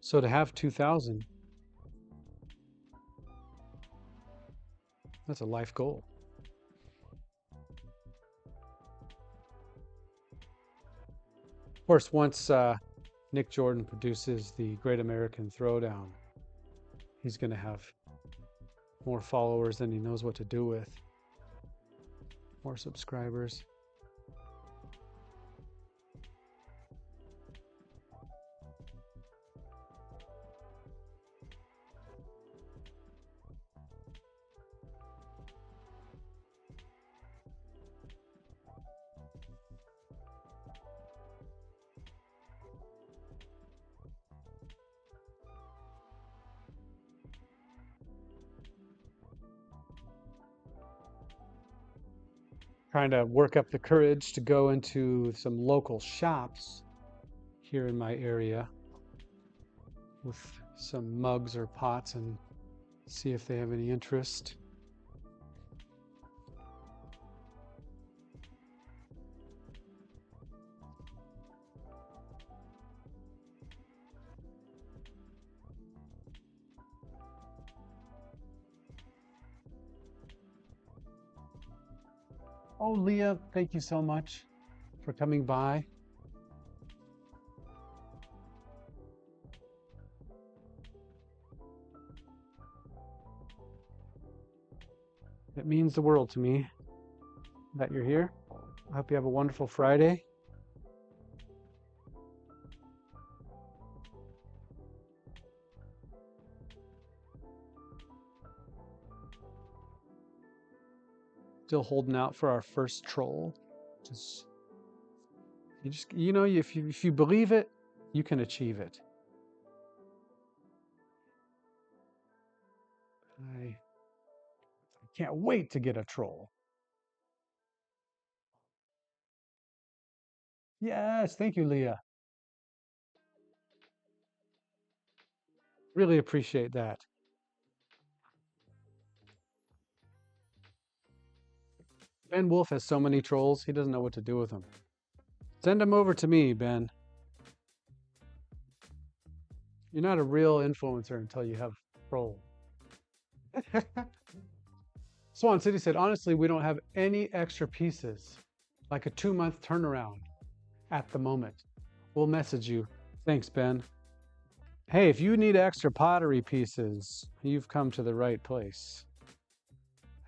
So to have 2,000, that's a life goal. Of course, once Nick Jordan produces the Great American Throwdown, he's going to have more followers than he knows what to do with. More subscribers. Trying to work up the courage to go into some local shops here in my area with some mugs or pots and see if they have any interest. Oh, Leah, thank you so much for coming by. It means the world to me that you're here. I hope you have a wonderful Friday. Still holding out for our first troll. You know, if you believe it, you can achieve it. I can't wait to get a troll. Yes, thank you, Leah. Really appreciate that. Ben Wolf has so many trolls, he doesn't know what to do with them. Send them over to me, Ben. You're not a real influencer until you have trolls. Swan City said, honestly, we don't have any extra pieces, like a 2-month turnaround at the moment. We'll message you. Thanks, Ben. Hey, if you need extra pottery pieces, you've come to the right place.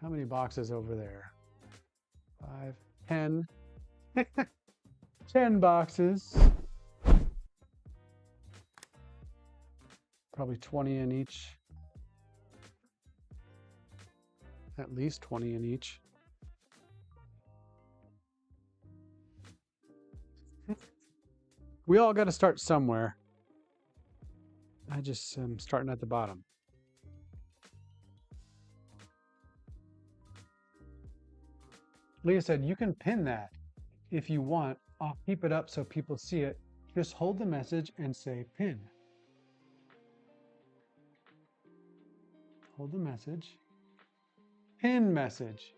How many boxes over there? 5, 10. 10 boxes. Probably 20 in each. At least 20 in each. We all got to start somewhere. I just am starting at the bottom. Leah said, you can pin that if you want. I'll keep it up so people see it. Just hold the message and say pin. Hold the message. Pin message.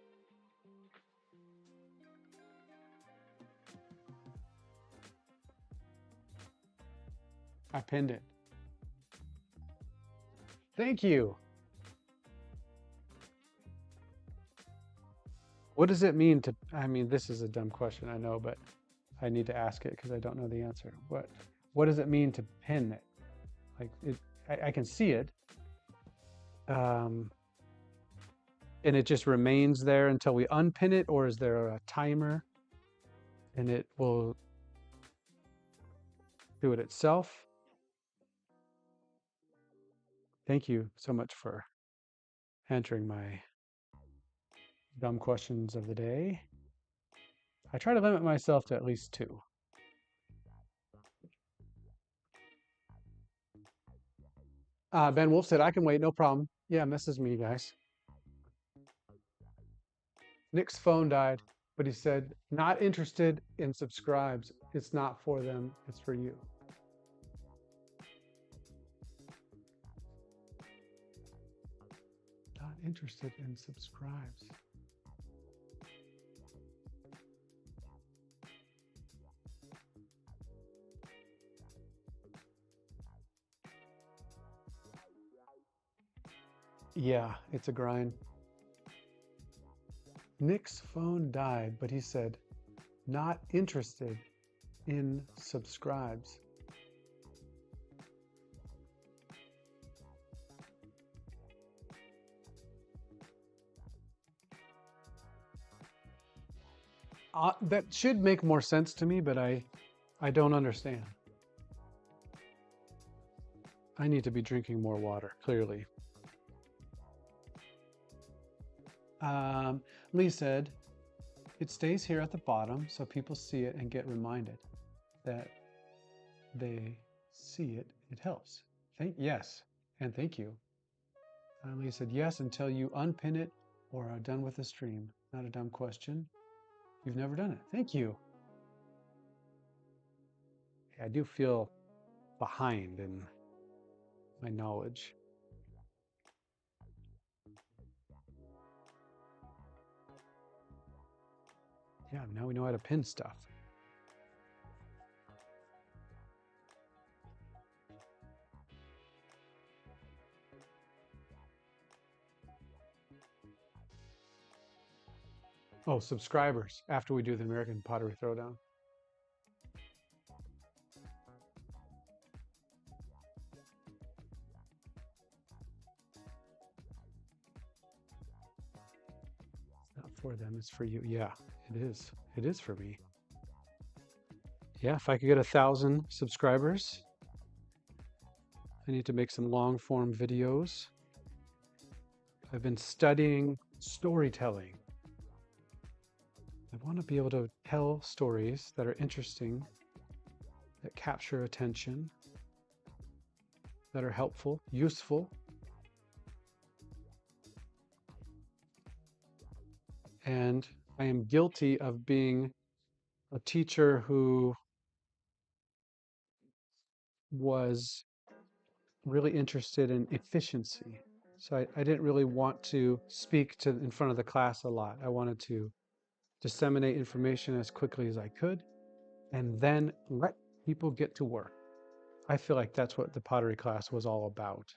I pinned it. Thank you. What does it mean to, I mean, this is a dumb question, I know, but I need to ask it because I don't know the answer. What does it mean to pin it? Like, I can see it. And it just remains there until we unpin it, or is there a timer and it will do it itself? Thank you so much for answering my dumb questions of the day. I try to limit myself to at least 2. Ben Wolf said, I can wait, no problem. Yeah, message me, guys. Nick's phone died, but he said, not interested in subscribes. It's not for them, it's for you. Not interested in subscribes. Yeah, it's a grind. Nick's phone died, but he said, not interested in subscribes. That should make more sense to me, but I don't understand. I need to be drinking more water, clearly. Lee said, it stays here at the bottom so people see it and get reminded that they see it. It helps. Yes, and thank you. Lee said, yes, until you unpin it or are done with the stream. Not a dumb question. You've never done it. Thank you. I do feel behind in my knowledge. Yeah, now we know how to pin stuff. Oh, subscribers after we do the American Pottery Throwdown. It's not for them, it's for you. Yeah, it is. It is for me. Yeah, if I could get 1,000 subscribers, I need to make some long form videos. I've been studying storytelling. I want to be able to tell stories that are interesting, that capture attention, that are helpful, useful. And I am guilty of being a teacher who was really interested in efficiency. So I didn't really want to speak to in front of the class a lot. I wanted to disseminate information as quickly as I could and then let people get to work. I feel like that's what the pottery class was all about,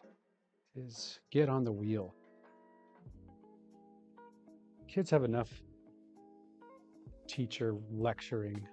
is get on the wheel. Kids have enough teacher lecturing.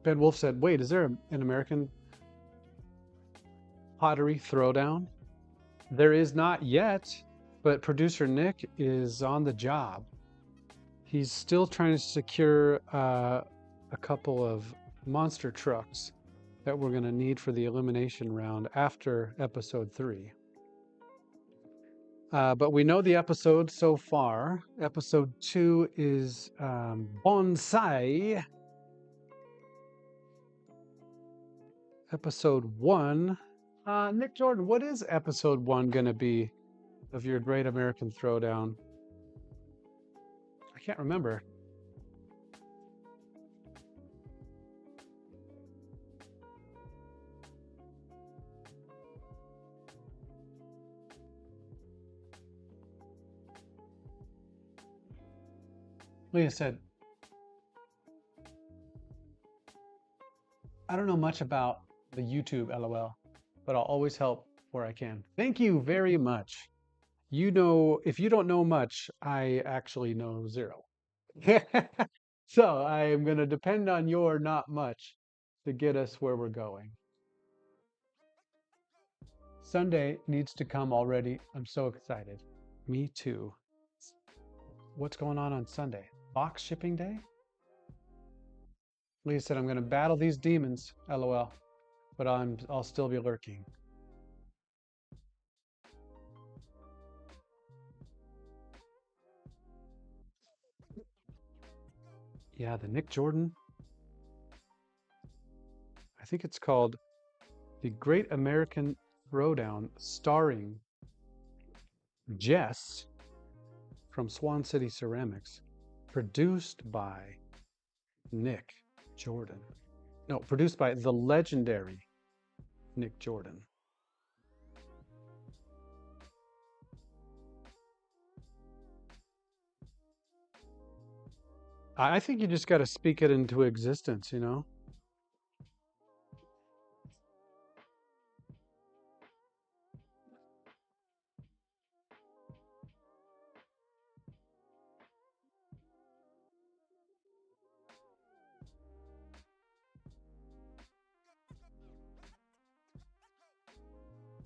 Ben Wolf said, wait, is there an American pottery throwdown? There is not yet, but producer Nick is on the job. He's still trying to secure a couple of monster trucks that we're going to need for the elimination round after episode 3. But we know the episodes so far. Episode 2 is bonsai. Episode 1. Nick Jordan, what is episode 1 going to be of your Great American Throwdown? I can't remember. Leah said, I don't know much about the YouTube LOL, but I'll always help where I can. Thank you very much. You know, if you don't know much, I actually know zero. So I am going to depend on your not much to get us where we're going. Sunday needs to come already. I'm so excited. Me too. What's going on Sunday? Box shipping day? Leah said, I'm going to battle these demons, LOL, but I'll still be lurking. Yeah, the Nick Jordan. I think it's called The Great American Throwdown, starring Jess from Swan City Ceramics, produced by Nick Jordan. No, produced by the legendary Nick Jordan. I think you just got to speak it into existence, you know?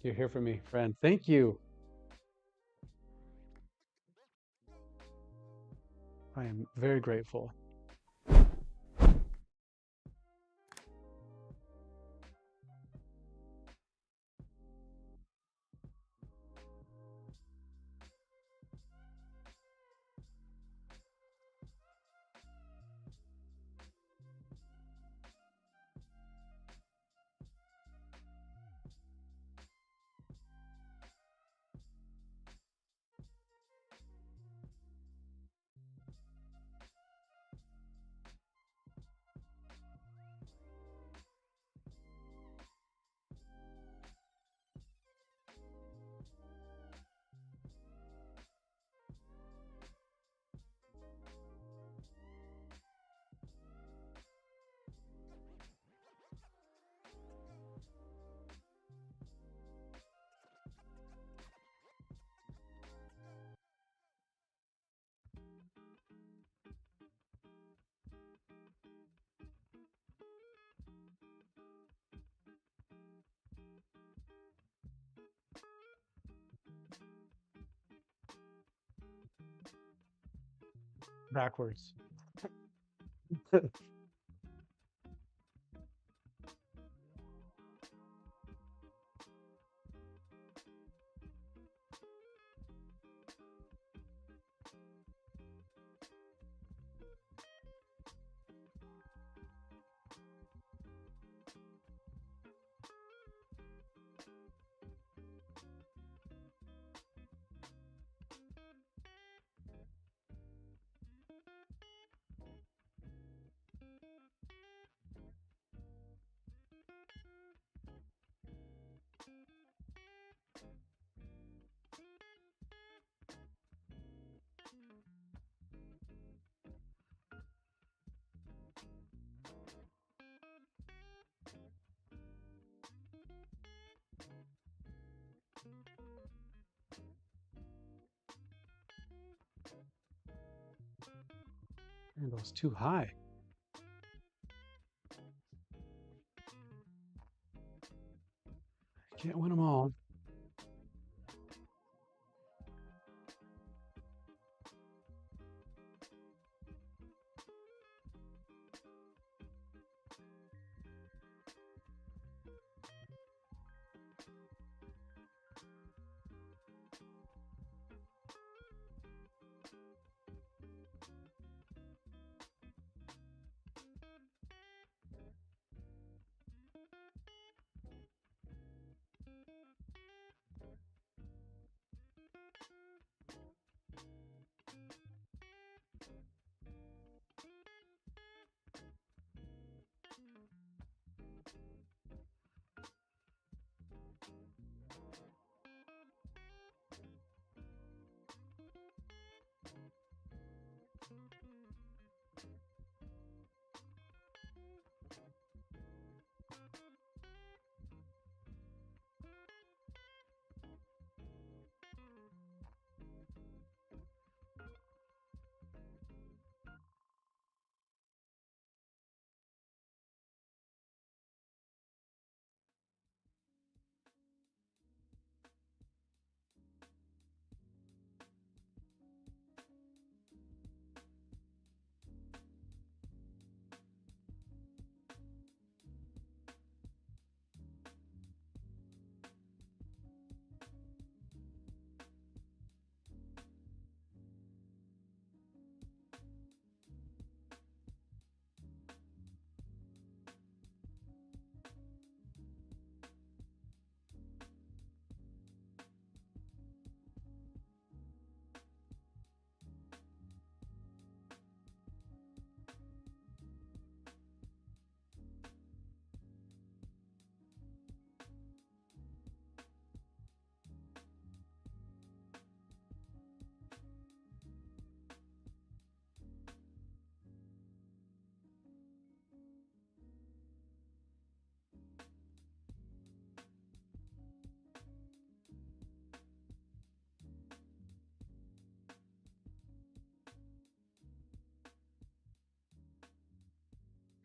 You're here for me, friend. Thank you. I am very grateful. Backwards. Handle's too high. Can't win them all.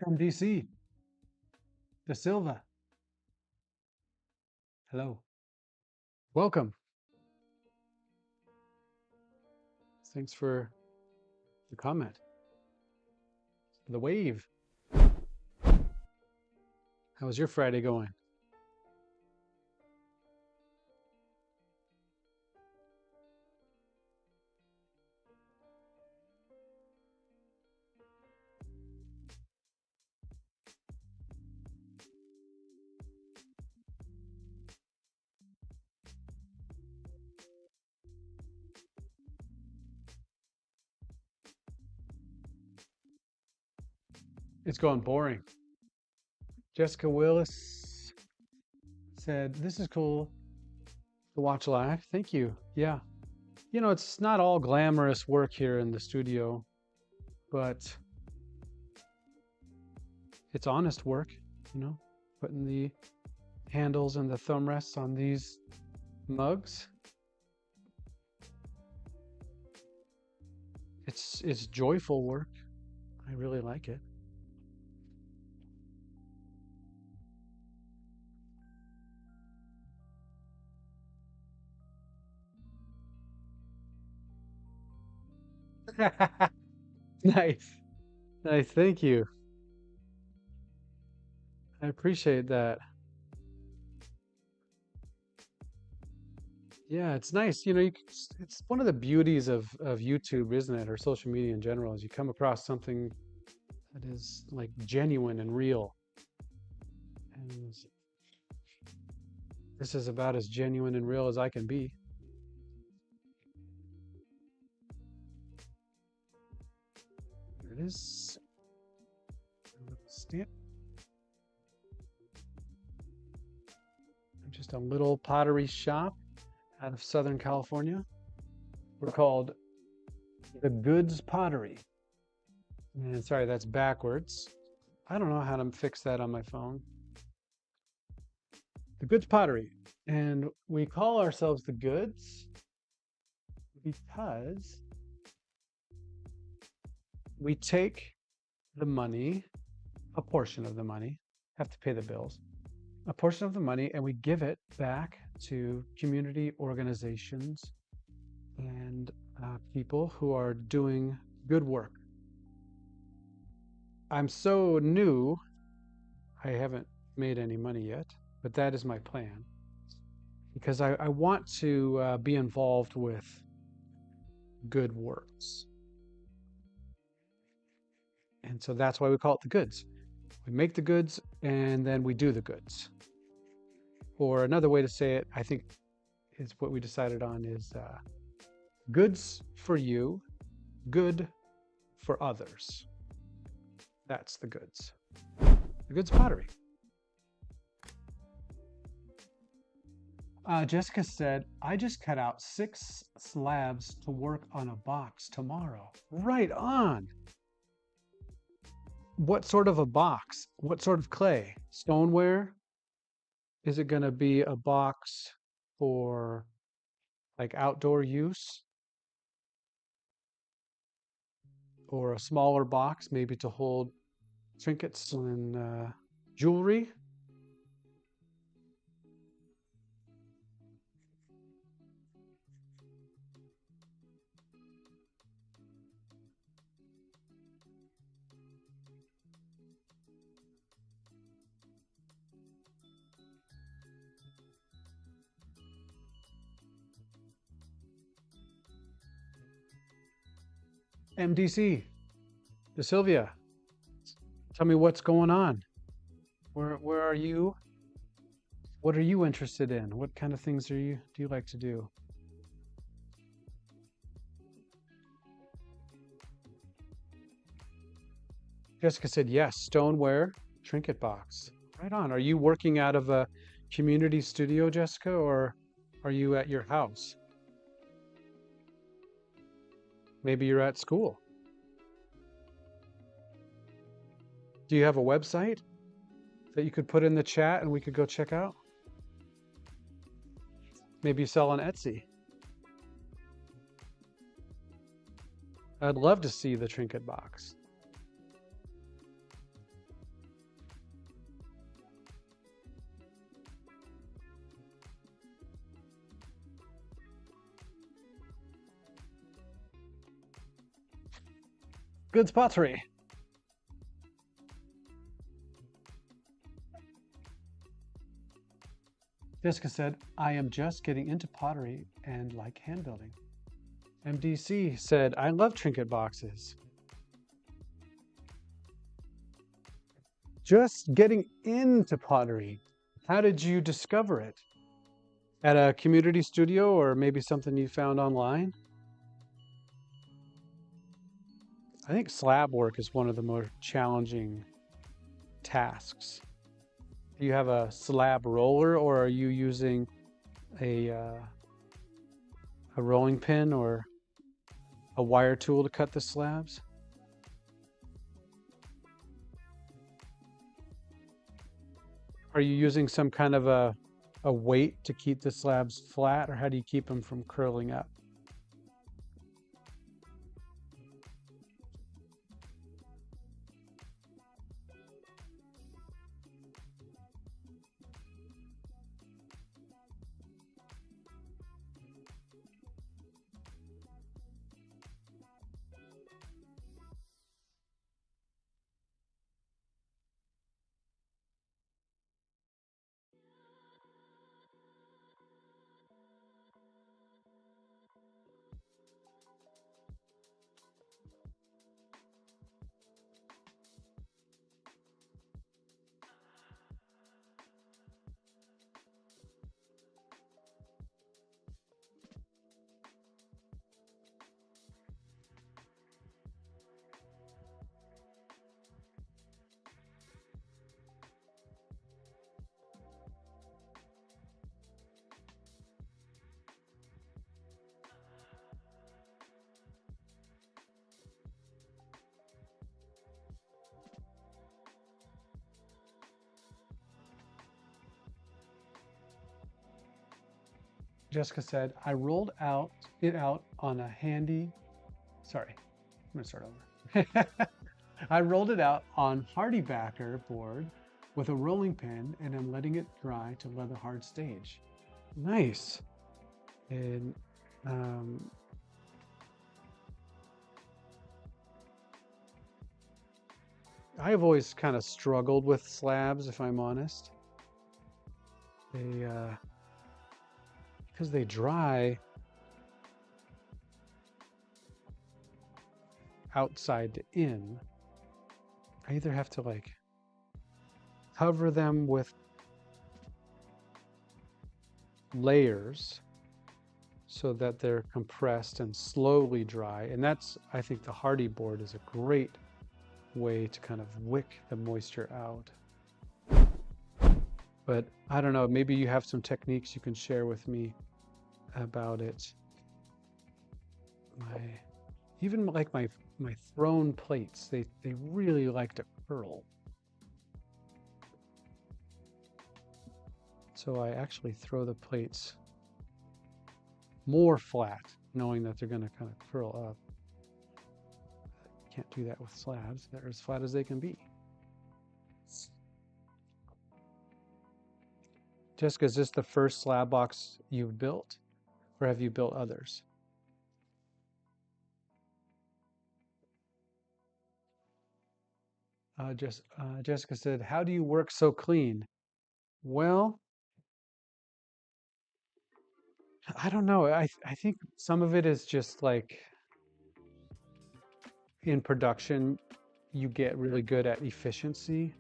From DC, De Silva. Hello. Welcome. Thanks for the comment. The wave. How was your Friday going? It's going boring. Jessica Willis said, "This is cool to watch live." Thank you. Yeah. You know, it's not all glamorous work here in the studio, but it's honest work, you know, putting the handles and the thumb rests on these mugs. It's joyful work. I really like it. Nice. Nice. Thank you. I appreciate that. Yeah, it's nice. You know, it's one of the beauties of YouTube, isn't it? Or social media in general, is you come across something that is like genuine and real. And this is about as genuine and real as I can be. There it is. A little stamp. Just a little pottery shop out of Southern California. We're called The Goods Pottery. And sorry, that's backwards. I don't know how to fix that on my phone. The Goods Pottery. And we call ourselves The Goods because we take the money, a portion of the money, have to pay the bills, a portion of the money, and we give it back to community organizations and people who are doing good work. I'm so new, I haven't made any money yet, but that is my plan because I want to be involved with good works. And so that's why we call it the goods. We make the goods and then we do the goods. Or another way to say it, I think, is what we decided on is goods for you, good for others. That's the goods. The Goods Pottery. Jessica said, I just cut out 6 slabs to work on a box tomorrow. Right on. What sort of a box? What sort of clay? Stoneware? Is it going to be a box for like outdoor use? Or a smaller box, maybe to hold trinkets and jewelry? MDC, De Sylvia, tell me what's going on. Where are you? What are you interested in? What kind of things do you like to do? Jessica said yes, stoneware, trinket box. Right on. Are you working out of a community studio, Jessica, or are you at your house? Maybe you're at school. Do you have a website that you could put in the chat and we could go check out? Maybe you sell on Etsy. I'd love to see the trinket box. Good pottery. Jessica said, I am just getting into pottery and like hand building. MDC said, I love trinket boxes. Just getting into pottery. How did you discover it? At a community studio or maybe something you found online? I think slab work is one of the more challenging tasks. Do you have a slab roller or are you using a rolling pin or a wire tool to cut the slabs? Are you using some kind of a weight to keep the slabs flat, or how do you keep them from curling up? Jessica said, I rolled it out on a handy, sorry, I'm gonna start over. I rolled it out on HardieBacker board with a rolling pin and I'm letting it dry to leather hard stage. Nice. And I've always kind of struggled with slabs, if I'm honest. Because they dry outside to in, I either have to like cover them with layers so that they're compressed and slowly dry. And that's, I think the Hardie board is a great way to kind of wick the moisture out. But I don't know, maybe you have some techniques you can share with me about it. Even like my thrown plates, they really like to curl. So I actually throw the plates more flat, knowing that they're going to kind of curl up. Can't do that with slabs. They're as flat as they can be. Jessica, is this the first slab box you've built, or have you built others? Jessica said, how do you work so clean? Well, I don't know. I think some of it is just like in production, you get really good at efficiency.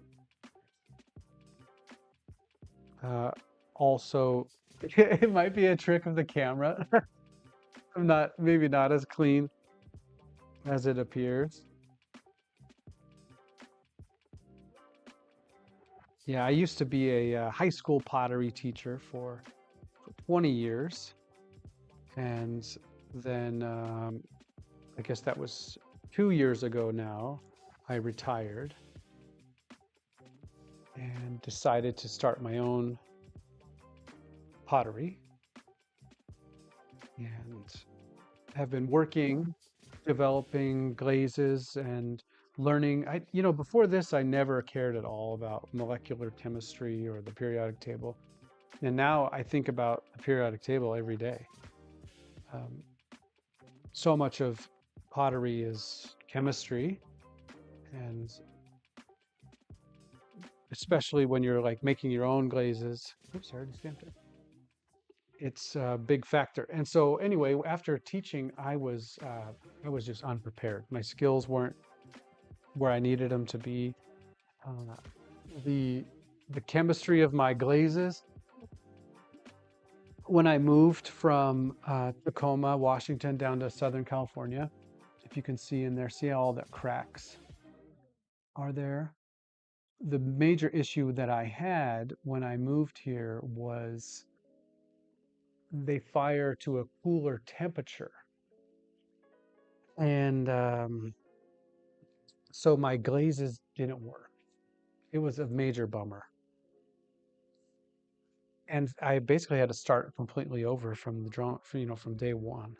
Also, it might be a trick of the camera. I'm maybe not as clean as it appears. Yeah, I used to be a high school pottery teacher for 20 years. And then I guess that was 2 years ago now, I retired and decided to start my own pottery. And have been working, developing glazes and learning. Before this, I never cared at all about molecular chemistry or the periodic table. And now I think about the periodic table every day. So much of pottery is chemistry, and especially when you're like making your own glazes. Oops, I already stamped it. It's a big factor. And so anyway, after teaching, I was just unprepared. My skills weren't where I needed them to be. Uh, the the chemistry of my glazes. When I moved from Tacoma, Washington, down to Southern California, if you can see in there, see how all the cracks are there? The major issue that I had when I moved here was they fire to a cooler temperature. And so my glazes didn't work. It was a major bummer. And I basically had to start completely over from the drawing, from day one.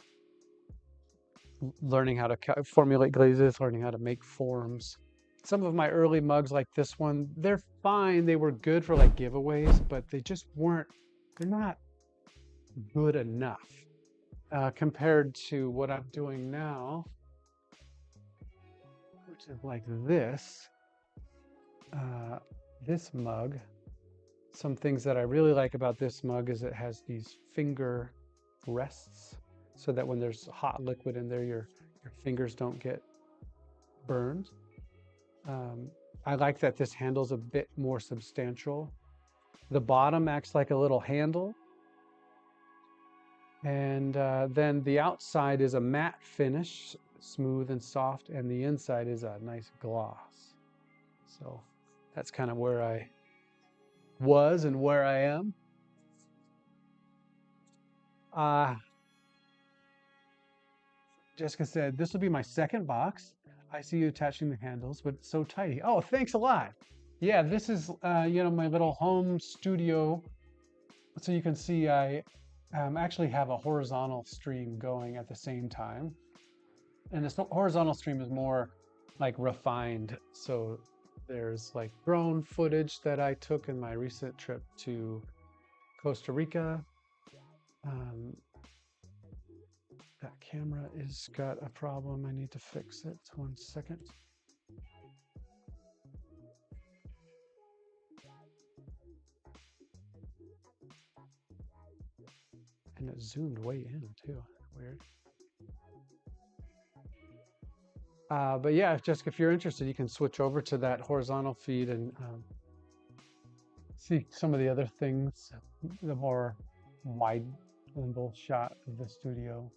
Learning how to formulate glazes, learning how to make forms. Some of my early mugs like this one, they're fine. They were good for like giveaways, but they just weren't, they're not good enough compared to what I'm doing now, which is like this. This mug, some things that I really like about this mug is it has these finger rests so that when there's hot liquid in there, your fingers don't get burned. I like that this handle's a bit more substantial. The bottom acts like a little handle. And then the outside is a matte finish, smooth and soft, and the inside is a nice gloss. So that's kind of where I was and where I am. Jessica said, this will be my second box. I see you attaching the handles, but it's so tidy. Oh, thanks a lot. Yeah, this is, my little home studio. So you can see I actually have a horizontal stream going at the same time. And this horizontal stream is more like refined. So there's like drone footage that I took in my recent trip to Costa Rica. That camera is got a problem. I need to fix it. 1 second. And it zoomed way in too. Weird. But yeah, Jessica, if you're interested, you can switch over to that horizontal feed and see some of the other things, the more wide angle shot of the studio.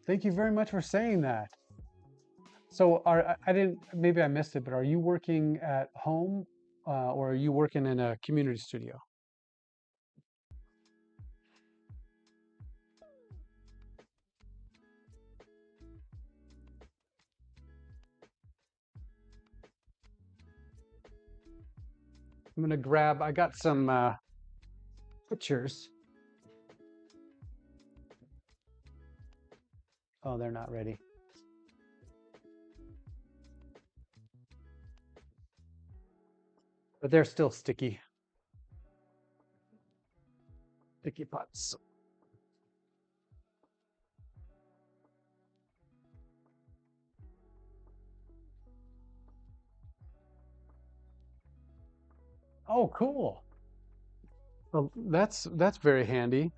Thank you very much for saying that. So maybe I missed it, but are you working at home or are you working in a community studio? I'm gonna grab, I got some pictures. Oh, they're not ready. But they're still sticky. Sticky pots. Oh, cool. Well, that's very handy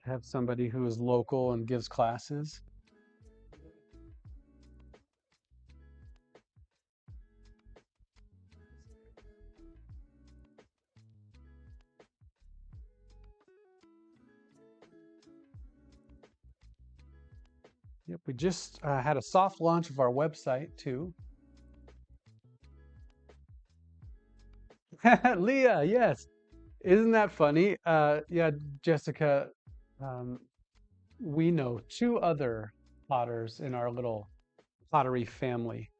to have somebody who is local and gives classes. Yep, we just had a soft launch of our website too. Leah, yes. Isn't that funny? Yeah, Jessica, we know 2 other potters in our little pottery family.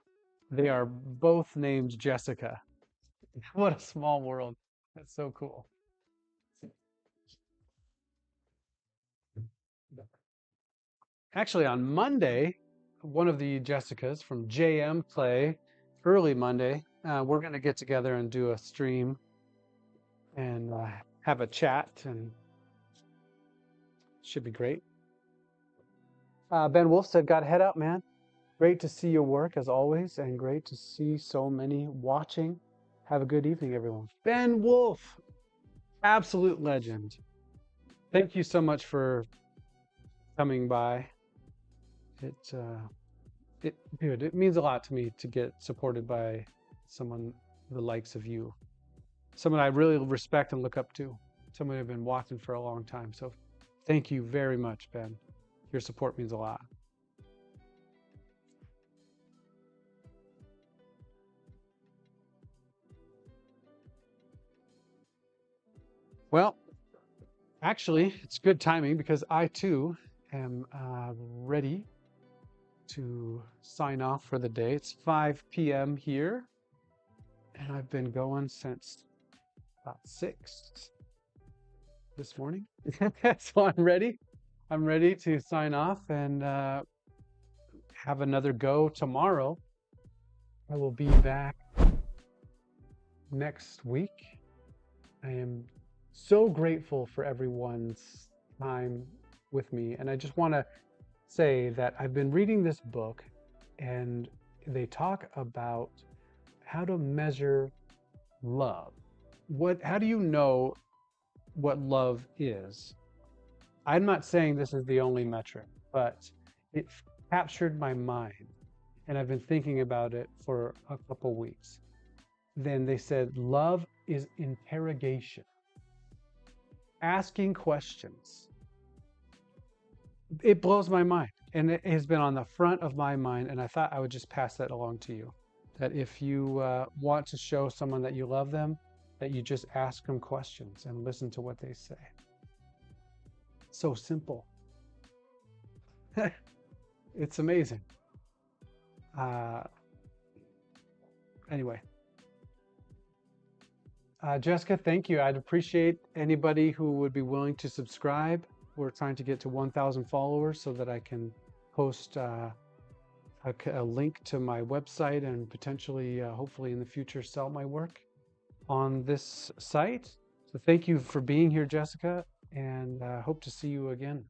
They are both named Jessica. What a small world. That's so cool. Actually, on Monday, one of the Jessicas from JM Play, early Monday, we're going to get together and do a stream and have a chat and Should be great. Ben Wolf said, "Got to head out, man. Great to see your work as always, and great to see so many watching. Have a good evening, everyone." Ben Wolf, absolute legend. Thank you so much for coming by. Dude, it means a lot to me to get supported by someone the likes of you. Someone I really respect and look up to. Someone I've been watching for a long time. So thank you very much, Ben. Your support means a lot. Well, actually, it's good timing because I too am ready to sign off for the day. It's 5 p.m. here, and I've been going since about 6 this morning. So I'm ready. I'm ready to sign off and have another go tomorrow. I will be back next week. I am so grateful for everyone's time with me, and I just want to say that I've been reading this book, and they talk about how to measure love. How do you know what love is? I'm not saying this is the only metric, but it captured my mind, and I've been thinking about it for a couple weeks. Then they said love is interrogation, asking questions. It blows my mind, and it has been on the front of my mind, and I thought I would just pass that along to you, that if you want to show someone that you love them, that you just ask them questions and listen to what they say. So simple. It's amazing. Anyway, Jessica, thank you. I'd appreciate anybody who would be willing to subscribe. We're trying to get to 1,000 followers so that I can post a link to my website and potentially, hopefully in the future, sell my work on this site. So thank you for being here, Jessica, and hope to see you again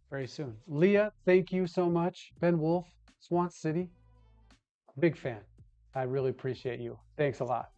very soon. Leah, thank you so much. Ben Wolf, Swan City, big fan. I really appreciate you. Thanks a lot.